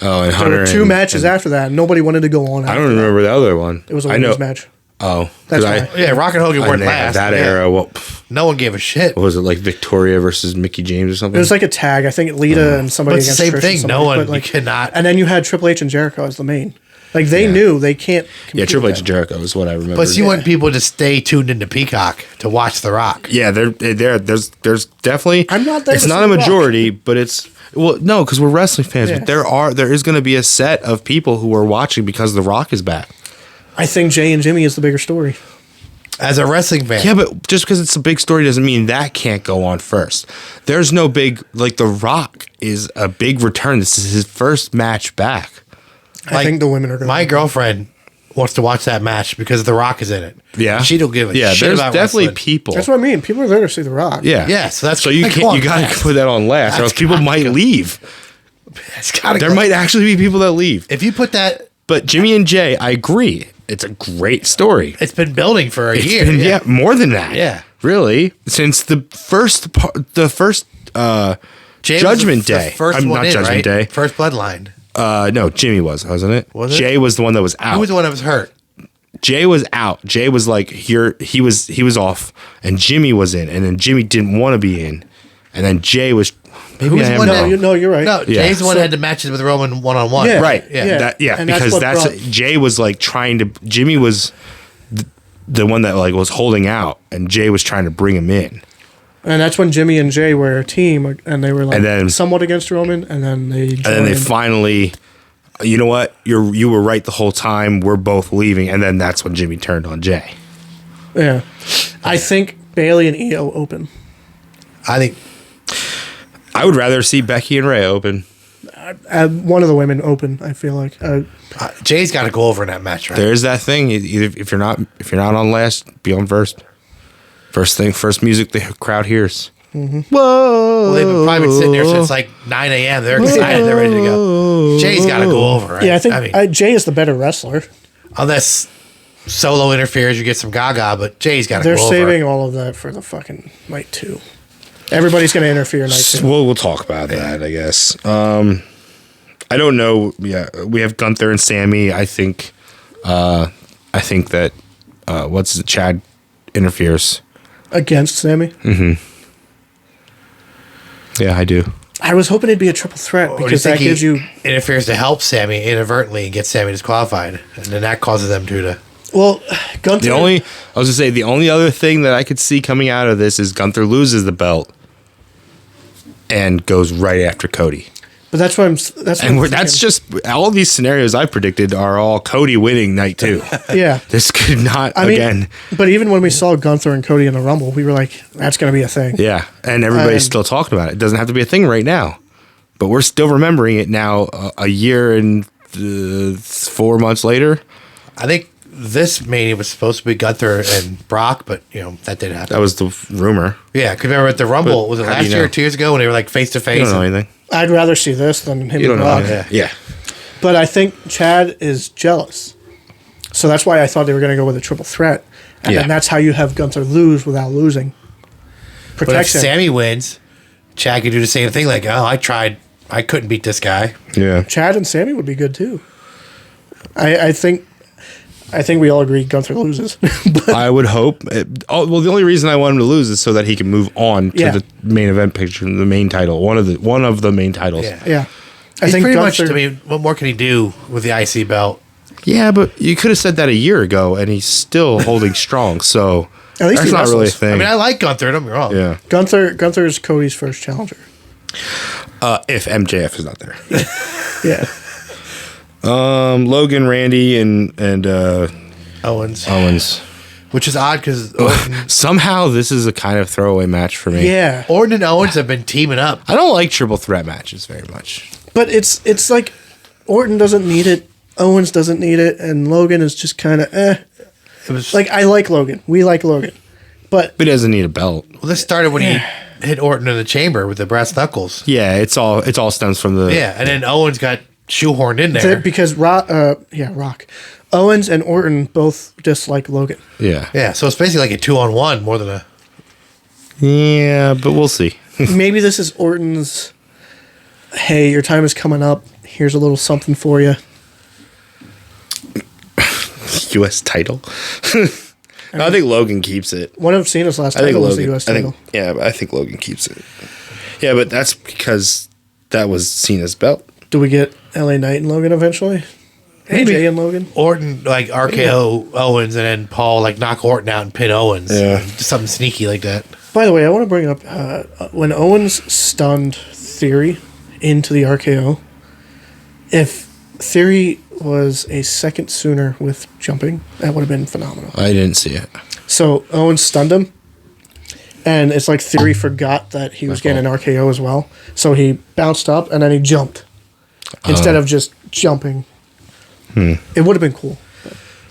Oh, and There Hunter. were two and- matches and- after that. And nobody wanted to go on. I don't remember the other one. It was a I know. women's match. Oh, That's 'cause why. Yeah, Rock and Hogan weren't that last. Yeah. era. Well, No one gave a shit. what was it like? Victoria versus Mickey James or something? It was like a tag. I think Lita and somebody But it's against the same Trish thing. and somebody, No one- but, you cannot- And then you had Triple H and Jericho as the main. Like they knew they can't. yeah, compete Triple with H and that. Jericho is what I remember. But you want people to stay tuned into Peacock to watch The Rock. Yeah, there's definitely. I'm not there It's to not see a The Rock. majority, but it's no, because we're wrestling fans. Yeah. But there is going to be a set of people who are watching because The Rock is back. I think Jay and Jimmy is the bigger story. As a wrestling fan. Yeah, but just because it's a big story doesn't mean that can't go on first. There's no big like The Rock is a big return. This is his first match back. I think the women are going. My girlfriend wants to watch that match because The Rock is in it. Yeah, She don't give a yeah. shit There's about definitely wrestling. people. That's what I mean. People are there to see The Rock. Yeah, Yeah, so that's so you like can't. You on got last. to put that on last, or else That's people gotta might go. leave. It's gotta There go. might actually be people that leave. If you put that, But Jimmy and Jay, I agree. It's a great story. it's been building for a It's year. been, yeah, more than that. Yeah. really, since the first Jay was Judgment the Day. first I'm one not in, Judgment right? Day. First Bloodline. No, Jimmy wasn't it? Was it? Jay was the one that was out. Who was the one that was hurt? Jay was out. Jay was like here. He was off, and Jimmy was in, and then Jimmy didn't want to be in, and then Jay was. Maybe Who was I the am one wrong. No, you're right. No, Yeah. Jay's the one that had the matches with Roman one-on-one. Yeah. Right. Yeah. And that's because what that's brought- Jay was like trying to. Jimmy was the one that like was holding out, and Jay was trying to bring him in. And that's when Jimmy and Jay were a team, and they were like And then- somewhat against Roman, and then they And then they joined. finally, you know what? You were right the whole time. We're both leaving, and then that's when Jimmy turned on Jay. Yeah, I think Bailey and Io open. I think I would rather see Becky and Ray open. One of the women open. I feel like. Jay's got to go over in that match, right? There's that thing. Either if you're not on last, be on first. First music the crowd hears. Mm-hmm. Whoa! Well, they've been probably been sitting there since like 9 a.m. They're excited. They're ready to go. Jay's got to go over, right? Yeah, I think Jay is the better wrestler. Unless Solo interferes, you get some Gaga, but Jay's got to go They're over. saving all of that for the fucking night 2. Everybody's going to interfere night 2. We'll talk about that, I guess. I don't know. Yeah, we have Gunther and Sammy. I think that Chad interferes. Against Sammy. Yeah, I do. I was hoping it'd be a triple threat Or do you because think that gives he you. interferes to help Sammy inadvertently and gets Sammy disqualified, and then that causes them to. Well, Gunther. I was gonna say the only other thing that I could see coming out of this is Gunther loses the belt and goes right after Cody. But that's what I'm. That's what And I'm that's thinking. just all these scenarios I predicted are all Cody winning night 2. Yeah. This could not I mean, again. but even when we saw Gunther and Cody in the Rumble, we were like, "That's going to be a thing." Yeah, and everybody's Um, still talking about it. It doesn't have to be a thing right now, but we're still remembering it now. A year and 4 months later, I think this Mania was supposed to be Gunther and Brock, but that didn't happen. that was the rumor. Yeah, because remember at the Rumble, But was it how do last you year or know? 2 years ago when they were like face to You face? don't know anything. I'd rather see this than him You and don't know Brock. anything. Yeah. But I think Chad is jealous, so that's why I thought they were going to go with a triple threat, and Yeah. then that's how you have Gunther lose without losing. But if Protection. Sammy wins, Chad could do the same thing. Like, oh, I tried, I couldn't beat this guy. Yeah. Chad and Sammy would be good too. I think we all agree Gunther loses. I would hope. Well, the only reason I want him to lose is so that he can move on to Yeah. the main event picture, the main title, one of the main titles. Yeah. Yeah, I He's think pretty Gunther, much. I mean, what more can he do with the IC belt? Yeah, but you could have said that a year ago, and he's still holding strong. So At least that's he not really a wrestles. thing. I mean, I like Gunther. Don't get me wrong. yeah. Gunther is Cody's first challenger. If MJF is not there. Yeah, Logan, Randy, and Owens, Owens. which is odd because Somehow this is a kind of throwaway match for me. yeah. Orton and Owens have been teaming up. I don't like triple threat matches very much. But it's like Orton doesn't need it, Owens doesn't need it, and Logan is just kind of eh. It was Like I like Logan, we like Logan, but But he doesn't need a belt. well, this started when he hit Orton in the chamber with the brass knuckles. Yeah, it all stems from the Yeah, and then Owens got shoehorned in there. because Rock, Owens and Orton both dislike Logan. Yeah. Yeah, so it's basically like a 2-on-1 more than a. Yeah, but we'll see. Maybe this is Orton's, hey, your time is coming up. Here's a little something for you. U.S. title. I think Logan keeps it. One of Cena's last I think title was the Logan. U.S. title. But I think Logan keeps it. Yeah, but that's because that was Cena's belt. Do we get LA Knight and Logan eventually? Maybe. AJ and Logan? Orton, like RKO Owens, and then Paul, like knock Orton out and pin Owens. Yeah. Just something sneaky like that. By the way, I want to bring up when Owens stunned Theory into the RKO, if Theory was a second sooner with jumping, that would have been phenomenal. I didn't see it. So Owens stunned him, and it's like Theory forgot that he was getting an RKO as well. So he bounced up, and then he jumped instead of just jumping. It would have been cool.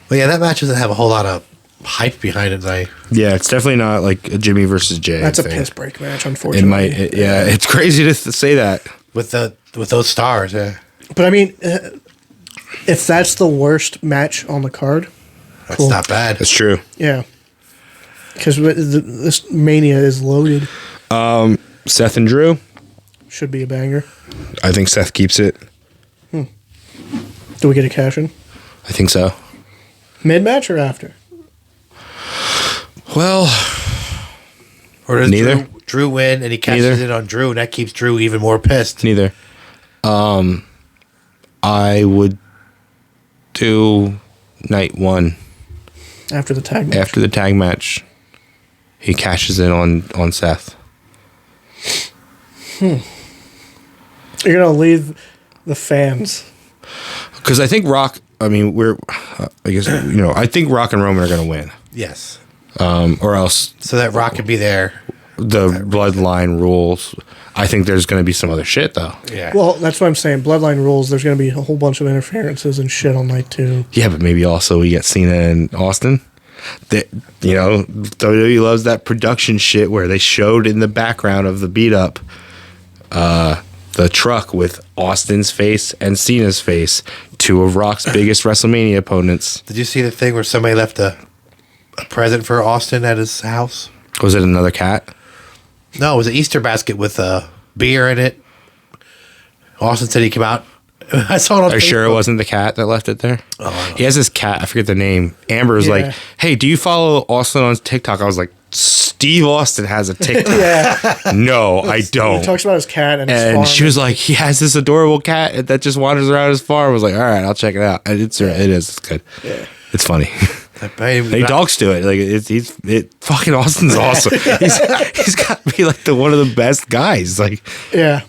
Well, yeah, that match doesn't have a whole lot of hype behind it. Yeah, it's definitely not like a Jimmy versus Jay. That's a thing. piss break match, It unfortunately. might. It's crazy to say that. with those stars. Yeah, But I mean, if that's the worst match on the card, that's cool. That's not bad. true. Yeah. Because this Mania is loaded. Seth and Drew. Should be a banger. I think Seth keeps it. Do we get a cash in? I think so. Mid-match or after? Well, Or does Neither. Drew win and he catches Neither. it on Drew, and that keeps Drew even more pissed. neither. I would do night one After the tag match. after the tag match. He cashes in on Seth. You're going to leave the fans. Because I think Rock. I mean, I guess I think Rock and Roman are going to win. Yes, Or else so that Rock can be there. the bloodline rules. I think there's going to be some other shit though. Yeah. Well, that's what I'm saying. Bloodline rules, there's going to be a whole bunch of interferences and shit on night 2. Yeah, but maybe also we get Cena and Austin. That WWE loves that production shit where they showed in the background of the beat up the truck with Austin's face and Cena's face, two of Rock's biggest WrestleMania opponents. Did you see the thing where somebody left a present for Austin at his house? Was it another cat? No, it was an Easter basket with beer in it. Austin said he came out. I saw it on Are you sure it Facebook. wasn't the cat that left it there? Oh, I don't He has this cat. I forget the name. Amber was Yeah. like, "Hey, do you follow Austin on TikTok?" I was like, "Steve Austin has a TikTok." Yeah. No, I He don't. talks about his cat and his farm. And she was like, "He has this adorable cat that just wanders around his farm." I was like, "All right, I'll check it out." And it's good. Yeah. It's funny. They Dog. dogs do it. Like fucking Austin's awesome. He's got to be like one of the best guys. Like, Yeah.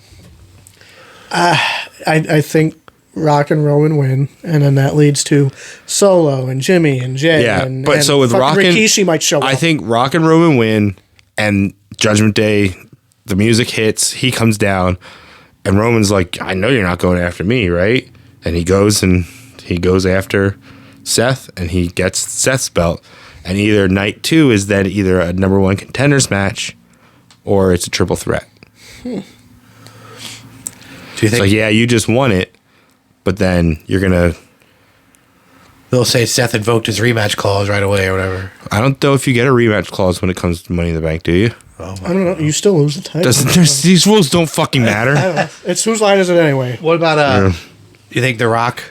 I think Rock and Roman win, and then that leads to Solo and Jimmy and Jay. yeah. and, But and so with fucking Rock and Rikishi might show up. I think Rock and Roman win, and Judgment Day, the music hits. He comes down, and Roman's like, "I know you're not going after me, right?" And he goes after Seth, and he gets Seth's belt. And either night 2 is then either a number 1 contenders match, or it's a triple threat. Do you It's think like, yeah, you just won it, but then you're gonna. they'll say Seth invoked his rematch clause right away or whatever? I don't know if you get a rematch clause when it comes to Money in the Bank, do you? I don't know. You still lose the title. These rules don't fucking I matter. don't know. It's whose line is it anyway? What about you think The Rock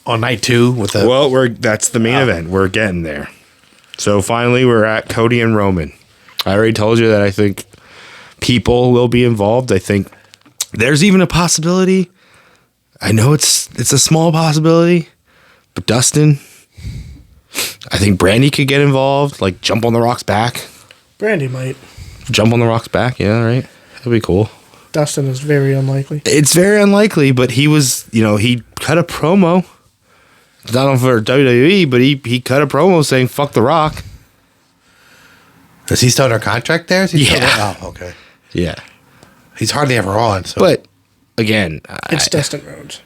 on night 2 with the Well, that's the main event. We're getting there. So finally, we're at Cody and Roman. I already told you that I think people will be involved. I think there's even a possibility. I know it's a small possibility, but Dustin, I think Brandy could get involved. Like jump on the Rock's back. Brandy might. Jump on the Rock's back. Yeah, right. That'd be cool. Dustin is very unlikely. It's very unlikely, but he was, he cut a promo. Not on for WWE, but he cut a promo saying "fuck the Rock." Is he still under contract there? Is he still Yeah. oh, okay. Yeah, He's hardly ever on. So but again, It's Dustin Rhodes.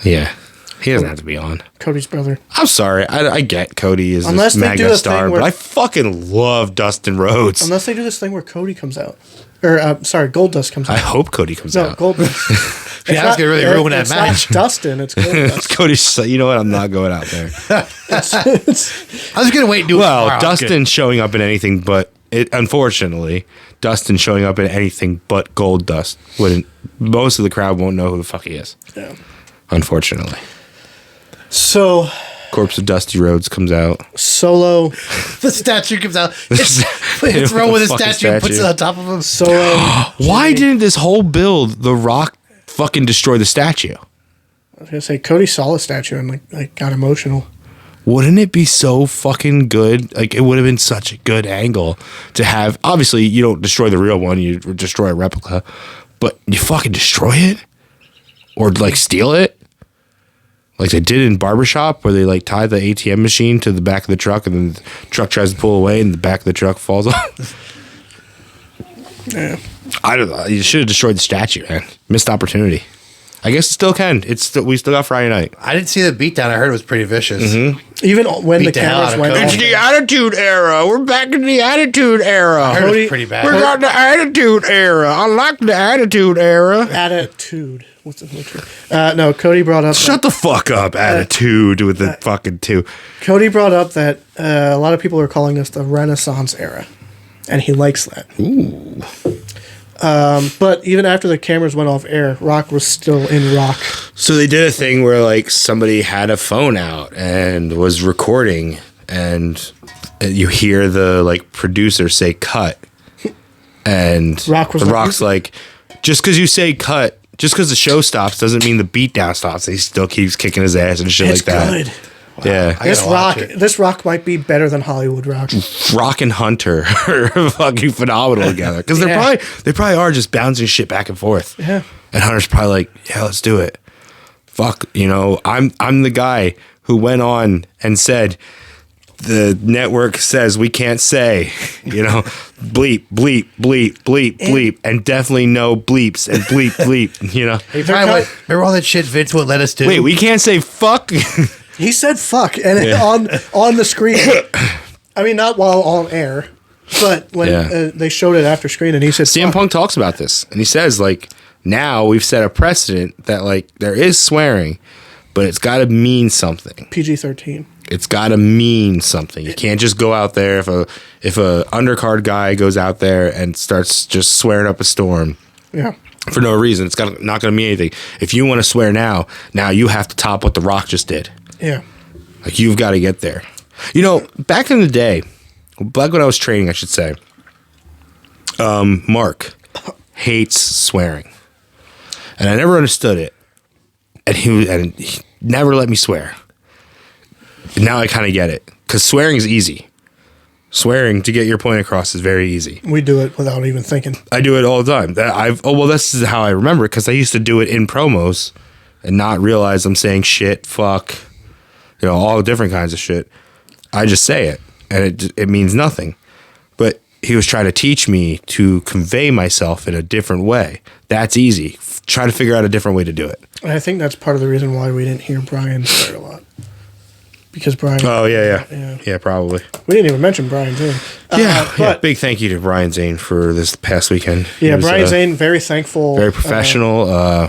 yeah, He doesn't have to be on. Cody's brother. I'm sorry. I get Cody is Unless this they do mega a star, thing where- but I fucking love Dustin Rhodes. Unless they do this thing where Cody comes out. Or, Gold Dust comes I out. hope Cody comes No, out. Gold Dust. Yeah, I was gonna really ruin that match. It's not Dustin, it's Gold Dust. Cody's, you know what? I'm not going out there. I was gonna wait and do it Well, tomorrow. Dustin showing up in anything but unfortunately, Dustin showing up in anything but Gold Dust wouldn't. Most of the crowd won't know who the fuck he is. Yeah. Unfortunately, So, Corpse of Dusty Rhodes comes out. Solo. The statue comes out. It's thrown with a Fucking statue, puts it statue. on top of him. Solo. Why didn't this whole build The Rock fucking destroy the statue? I was going to say, Cody saw the statue and like got emotional. Wouldn't it be so fucking good? Like, it would have been such a good angle to have. Obviously, you don't destroy the real one, you destroy a replica, but you fucking destroy it? Or, like, steal it? Like they did in Barbershop, where they, like, tie the ATM machine to the back of the truck, and then the truck tries to pull away, and the back of the truck falls off. Yeah. I don't know. You should have destroyed the statue, man. Missed opportunity. I guess it still can. We still got Friday night. I didn't see the beatdown. I heard it was pretty vicious. Even when Beat the the hell cameras out of went Cody. off. It's the Attitude Era. We're back in the Attitude Era. I heard it Cody- was pretty bad. We got the Attitude Era. I like the Attitude Era. Attitude. What's the no, Cody brought up. Shut the fuck up, Attitude with the fucking two. Cody brought up that a lot of people are calling this the Renaissance era, and he likes that. Ooh. But even after the cameras went off air, Rock was still in Rock. So they did a thing where like somebody had a phone out and was recording, and you hear the like producer say cut, and Rock's like, just because you say cut, just because the show stops doesn't mean the beatdown stops. He still keeps kicking his ass and shit It's like that. good. Yeah, This Rock might be better than Hollywood Rock. Rock and Hunter are fucking phenomenal together because they probably are just bouncing shit back and forth. Yeah. And Hunter's probably like, yeah, let's do it. Fuck, I'm the guy who went on and said the network says we can't say, bleep, bleep, bleep, bleep, bleep, and definitely no bleeps and bleep, bleep, Hey, remember all that shit Vince would let us do? Wait, we can't say fuck? He said fuck, and on the screen. I mean, not while on air, but when they showed it after screen, and he said CM fuck. Punk talks about this, and he says, like, now we've set a precedent that, like, there is swearing, but it's got to mean something. PG-13. It's got to mean something. You can't just go out there if a undercard guy goes out there and starts just swearing up a storm. Yeah. For no reason. It's not going to mean anything. If you want to swear now you have to top what The Rock just did. Yeah. Like, you've got to get there. Back in the day, back when I was training, I should say, Mark hates swearing. And I never understood it. And he never let me swear. And now I kind of get it. Because swearing is easy. Swearing to get your point across is very easy. We do it without even thinking. I do it all the time. This is how I remember it, because I used to do it in promos and not realize I'm saying shit, fuck, all different kinds of shit. I just say it, and it means nothing. But he was trying to teach me to convey myself in a different way. That's easy. Try to figure out a different way to do it. And I think that's part of the reason why we didn't hear Brian swear a lot. Because Brian... Oh, yeah, probably. We didn't even mention Brian Zane. But big thank you to Brian Zane for this past weekend. Yeah, Brian Zane, very thankful. Very professional.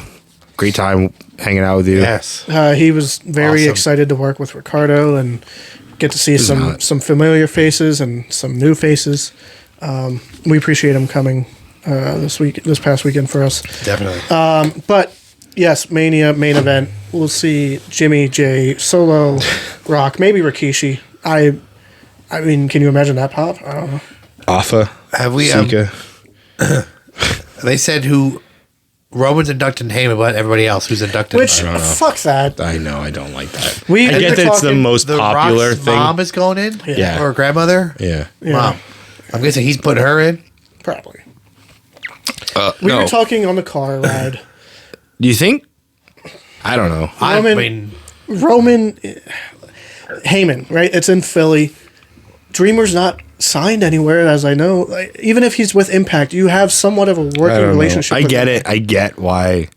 Great time hanging out with you. Yes. He was very excited to work with Ricardo and get to see some familiar faces and some new faces. We appreciate him coming this past weekend for us. Definitely. But yes, Mania main event. We'll see Jimmy, Jay, Solo, Rock, maybe Rikishi. I mean, can you imagine that pop? I don't know. Alpha. Have we? Sika. They said who Roman's inducting Heyman, but everybody else who's inducting. Which fuck that. I know, I don't like that. I get that it's the most the popular Rock's thing. mom is going in, Yeah. or grandmother. Yeah. Mom. I'm guessing he's putting her in. Probably. We were talking on the car ride. Do you think? I don't know. Roman Heyman, right? It's in Philly. Dreamer's not signed anywhere, as I know. Like, even if he's with Impact, you have somewhat of a working relationship. I get it. I get why.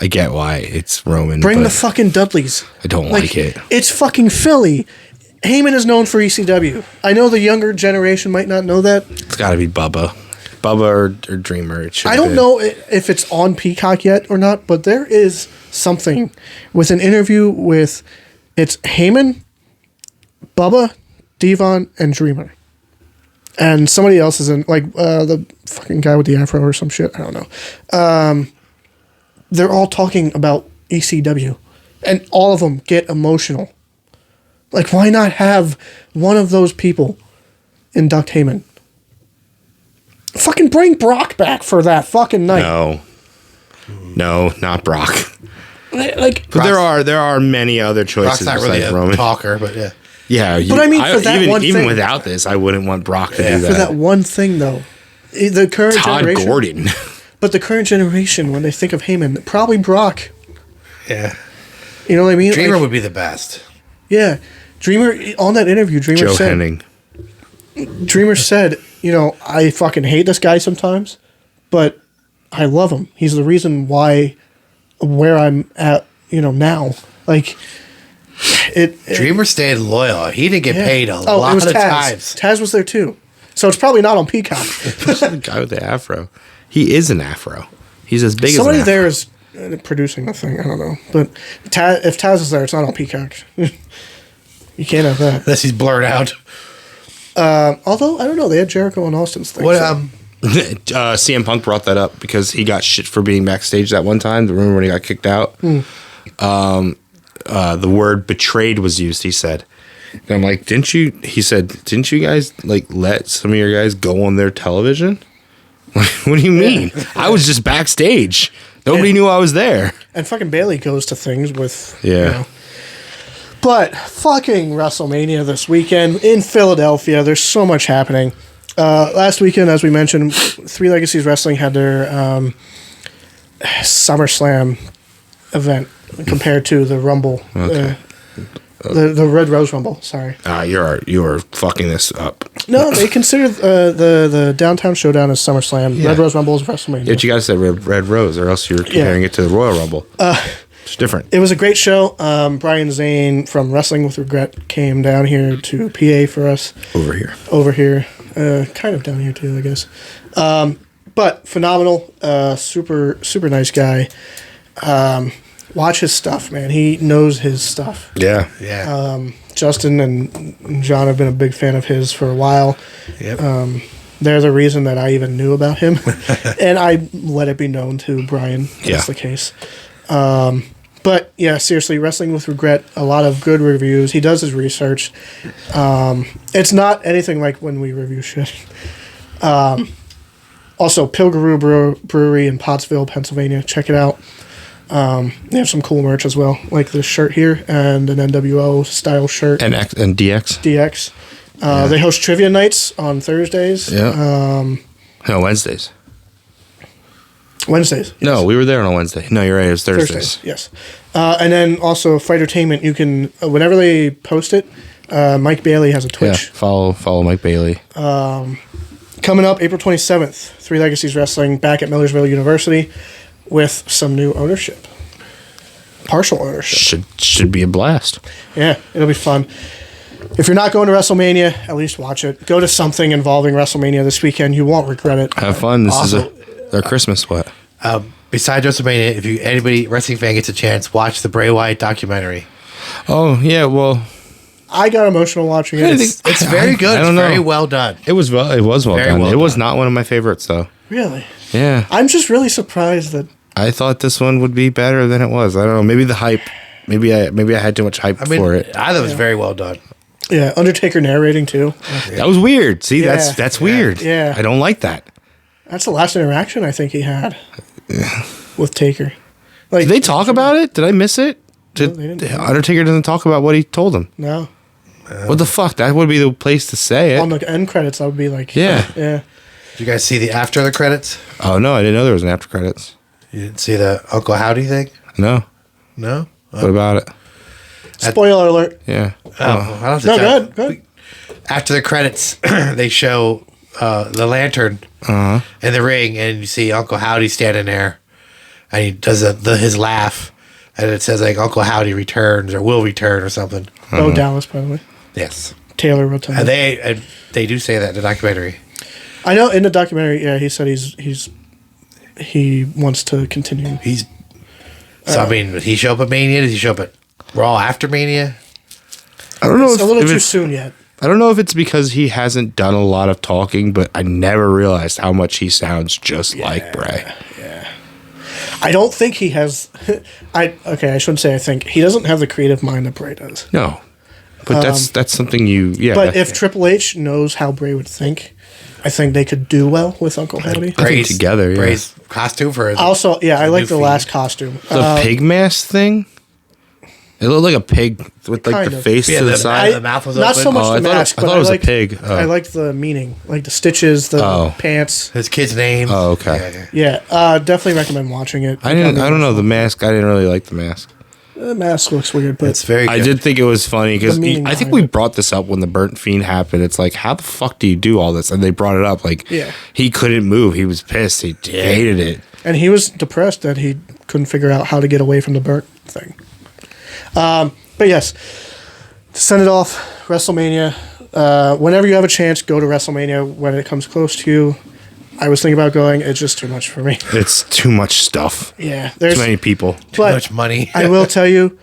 I get why it's Roman. Bring but the fucking Dudleys. I don't like it. It's fucking Philly. Heyman is known for ECW. I know the younger generation might not know that. It's got to be Bubba. Bubba or Dreamer. It should I don't know if it's on Peacock yet or not, but there is something with an interview with it's Heyman, Bubba, Devon, and Dreamer. And somebody else is in, like the fucking guy with the afro or some shit. I don't know. They're all talking about ECW. And all of them get emotional. Like, why not have one of those people induct Heyman? Fucking bring Brock back for that fucking night. No, not Brock. Like, but there are many other choices. Brock's not really a Roman. talker, but yeah. Yeah, but I mean, for that even, one even thing, without this, I wouldn't want Brock to do that. For that one thing, though, the current Todd generation, Gordon. But the current generation, when they think of Heyman, probably Brock. Yeah. You know what I mean? Dreamer like, would be the best. Yeah, Dreamer on that interview. Joe Henning. Dreamer said, you know, I fucking hate this guy sometimes, but I love him. He's the reason why, where I'm at, you know, now. Like, Dreamer stayed loyal. He didn't get paid a lot of times. Taz was there too. So it's probably not on Peacock. The guy with the afro. He is an afro. He's as big Somebody as an afro. there is producing the thing. I don't know. But if Taz is there, it's not on Peacock. You can't have that. Unless he's blurred out. Although, I don't know. They had Jericho and Austin's thing. What, CM Punk brought that up because he got shit for being backstage that one time. Remember when he got kicked out? The word betrayed was used, he said. And I'm like, didn't you guys like let some of your guys go on their television? Like, what do you mean? I was just backstage. Nobody knew I was there. And fucking Bailey goes to things with, yeah. You know. But fucking WrestleMania this weekend in Philadelphia. There's so much happening. Last weekend, as we mentioned, Three Legacies Wrestling had their SummerSlam event compared to the Rumble. Okay. The Red Rose Rumble, sorry. You're fucking this up. No, they consider the Downtown Showdown as SummerSlam. Yeah. Red Rose Rumble is WrestleMania. Yeah, but you guys said Red Rose, or else you're comparing it to the Royal Rumble. It's different. It was a great show. Brian Zane from Wrestling with Regret came down here to PA for us. Over here. Kind of down here too, I guess. But phenomenal. Super nice guy. Watch his stuff, man. He knows his stuff. Yeah. Justin and John have been a big fan of his for a while. Yep. They're the reason that I even knew about him. And I let it be known to Brian that's the case. But yeah, seriously, Wrestling with Regret, a lot of good reviews. He does his research. It's not anything like when we review shit. Also, Pilgaroo Brewery in Pottsville, Pennsylvania. Check it out. They have some cool merch as well, like this shirt here and an NWO style shirt. And DX. DX. They host trivia nights on Thursdays. Yeah. No, Wednesdays. Yes. No, we were there on a Wednesday. No, you're right. It was Thursdays. Yes. And then also Fightertainment. You can whenever they post it. Mike Bailey has a Twitch. Yeah, follow Mike Bailey. Coming up April 27th, Three Legacies Wrestling back at Millersville University with some new ownership. Partial ownership. Should be a blast. Yeah, it'll be fun. If you're not going to WrestleMania, at least watch it. Go to something involving WrestleMania this weekend. You won't regret it. Have fun. This Also, is their Christmas what? Besides WrestleMania, if anybody wrestling fan gets a chance, watch the Bray Wyatt documentary. Oh yeah, well, I got emotional watching it. It's very good. I don't it's know. very well done. It was well done. Well it was done. not one of my favorites though. Really? Yeah. I'm just really surprised that I thought this one would be better than it was. I don't know. Maybe the hype. Maybe I had too much hype for it. I thought it was very well done. Yeah, Undertaker narrating too. That was weird. See, Yeah. that's weird. Yeah. I don't like that. That's the last interaction I think he had with Taker. Like, Did they talk about it? Did I miss it? No, they didn't. Undertaker doesn't talk about what he told him. No. What the fuck? That would be the place to say it. On the end credits, I would be like, Yeah. Yeah. Did you guys see the after the credits? Oh no, I didn't know there was an after credits. You didn't see the Uncle Howdy thing? No. No? What about it? Spoiler alert. Yeah. I don't have to No, tell- go ahead. After the credits, they show the lantern in the ring, and you see Uncle Howdy standing there. and he does his laugh, and it says like Uncle Howdy returns or will return or something. Bo Dallas, by the way. Yes, Taylor Rotunda. and they do say that in the documentary. I know in the documentary, yeah, he said he wants to continue. So I mean, did he show up at Mania? Did he show up at Raw after Mania? I don't know. It's a little too soon yet. I don't know if it's because he hasn't done a lot of talking, but I never realized how much he sounds just like Bray. Yeah. I don't think he has. I shouldn't say I think. He doesn't have the creative mind that Bray does. No. But that's something you. Yeah. But if Triple H knows how Bray would think, I think they could do well with Uncle Howdy. I think together, yeah. Bray's costume for his Also, yeah, I like the feed. last costume. The pig mask thing? It looked like a pig with like Kind the of. face Yeah, to the the side. mouth was Not open. so much Oh, the I thought it- mask, I but thought it was a liked, pig. Oh. I liked the meaning, like the stitches, the pants. His kid's name. Oh, okay. Yeah. Yeah, definitely recommend watching it. I don't know the mask. I didn't really like the mask. The mask looks weird, but It's very good. I did think it was funny because The meaning I think behind we it. brought this up when the Burnt Fiend happened. It's like, how the fuck do you do all this? And they brought it up like, Yeah. he couldn't move. He was pissed. He hated it. and he was depressed that he couldn't figure out how to get away from the burnt thing. But yes, to send it off, WrestleMania. Whenever you have a chance, go to WrestleMania when it comes close to you. I was thinking about going. It's just too much for me. It's too much stuff. Yeah, Too there's many people. Too but much money. I will tell you,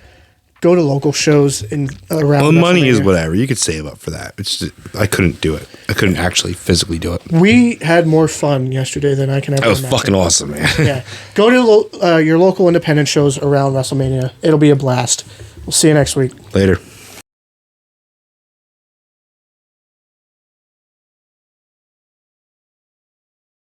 go to local shows in around. Well, money is WrestleMania. whatever. You could save up for that. It's just, I couldn't do it. I couldn't actually physically do it. We had more fun yesterday than I can ever. That was imagine. fucking awesome, man. Yeah, go to your local independent shows around WrestleMania. It'll be a blast. We'll see you next week. Later.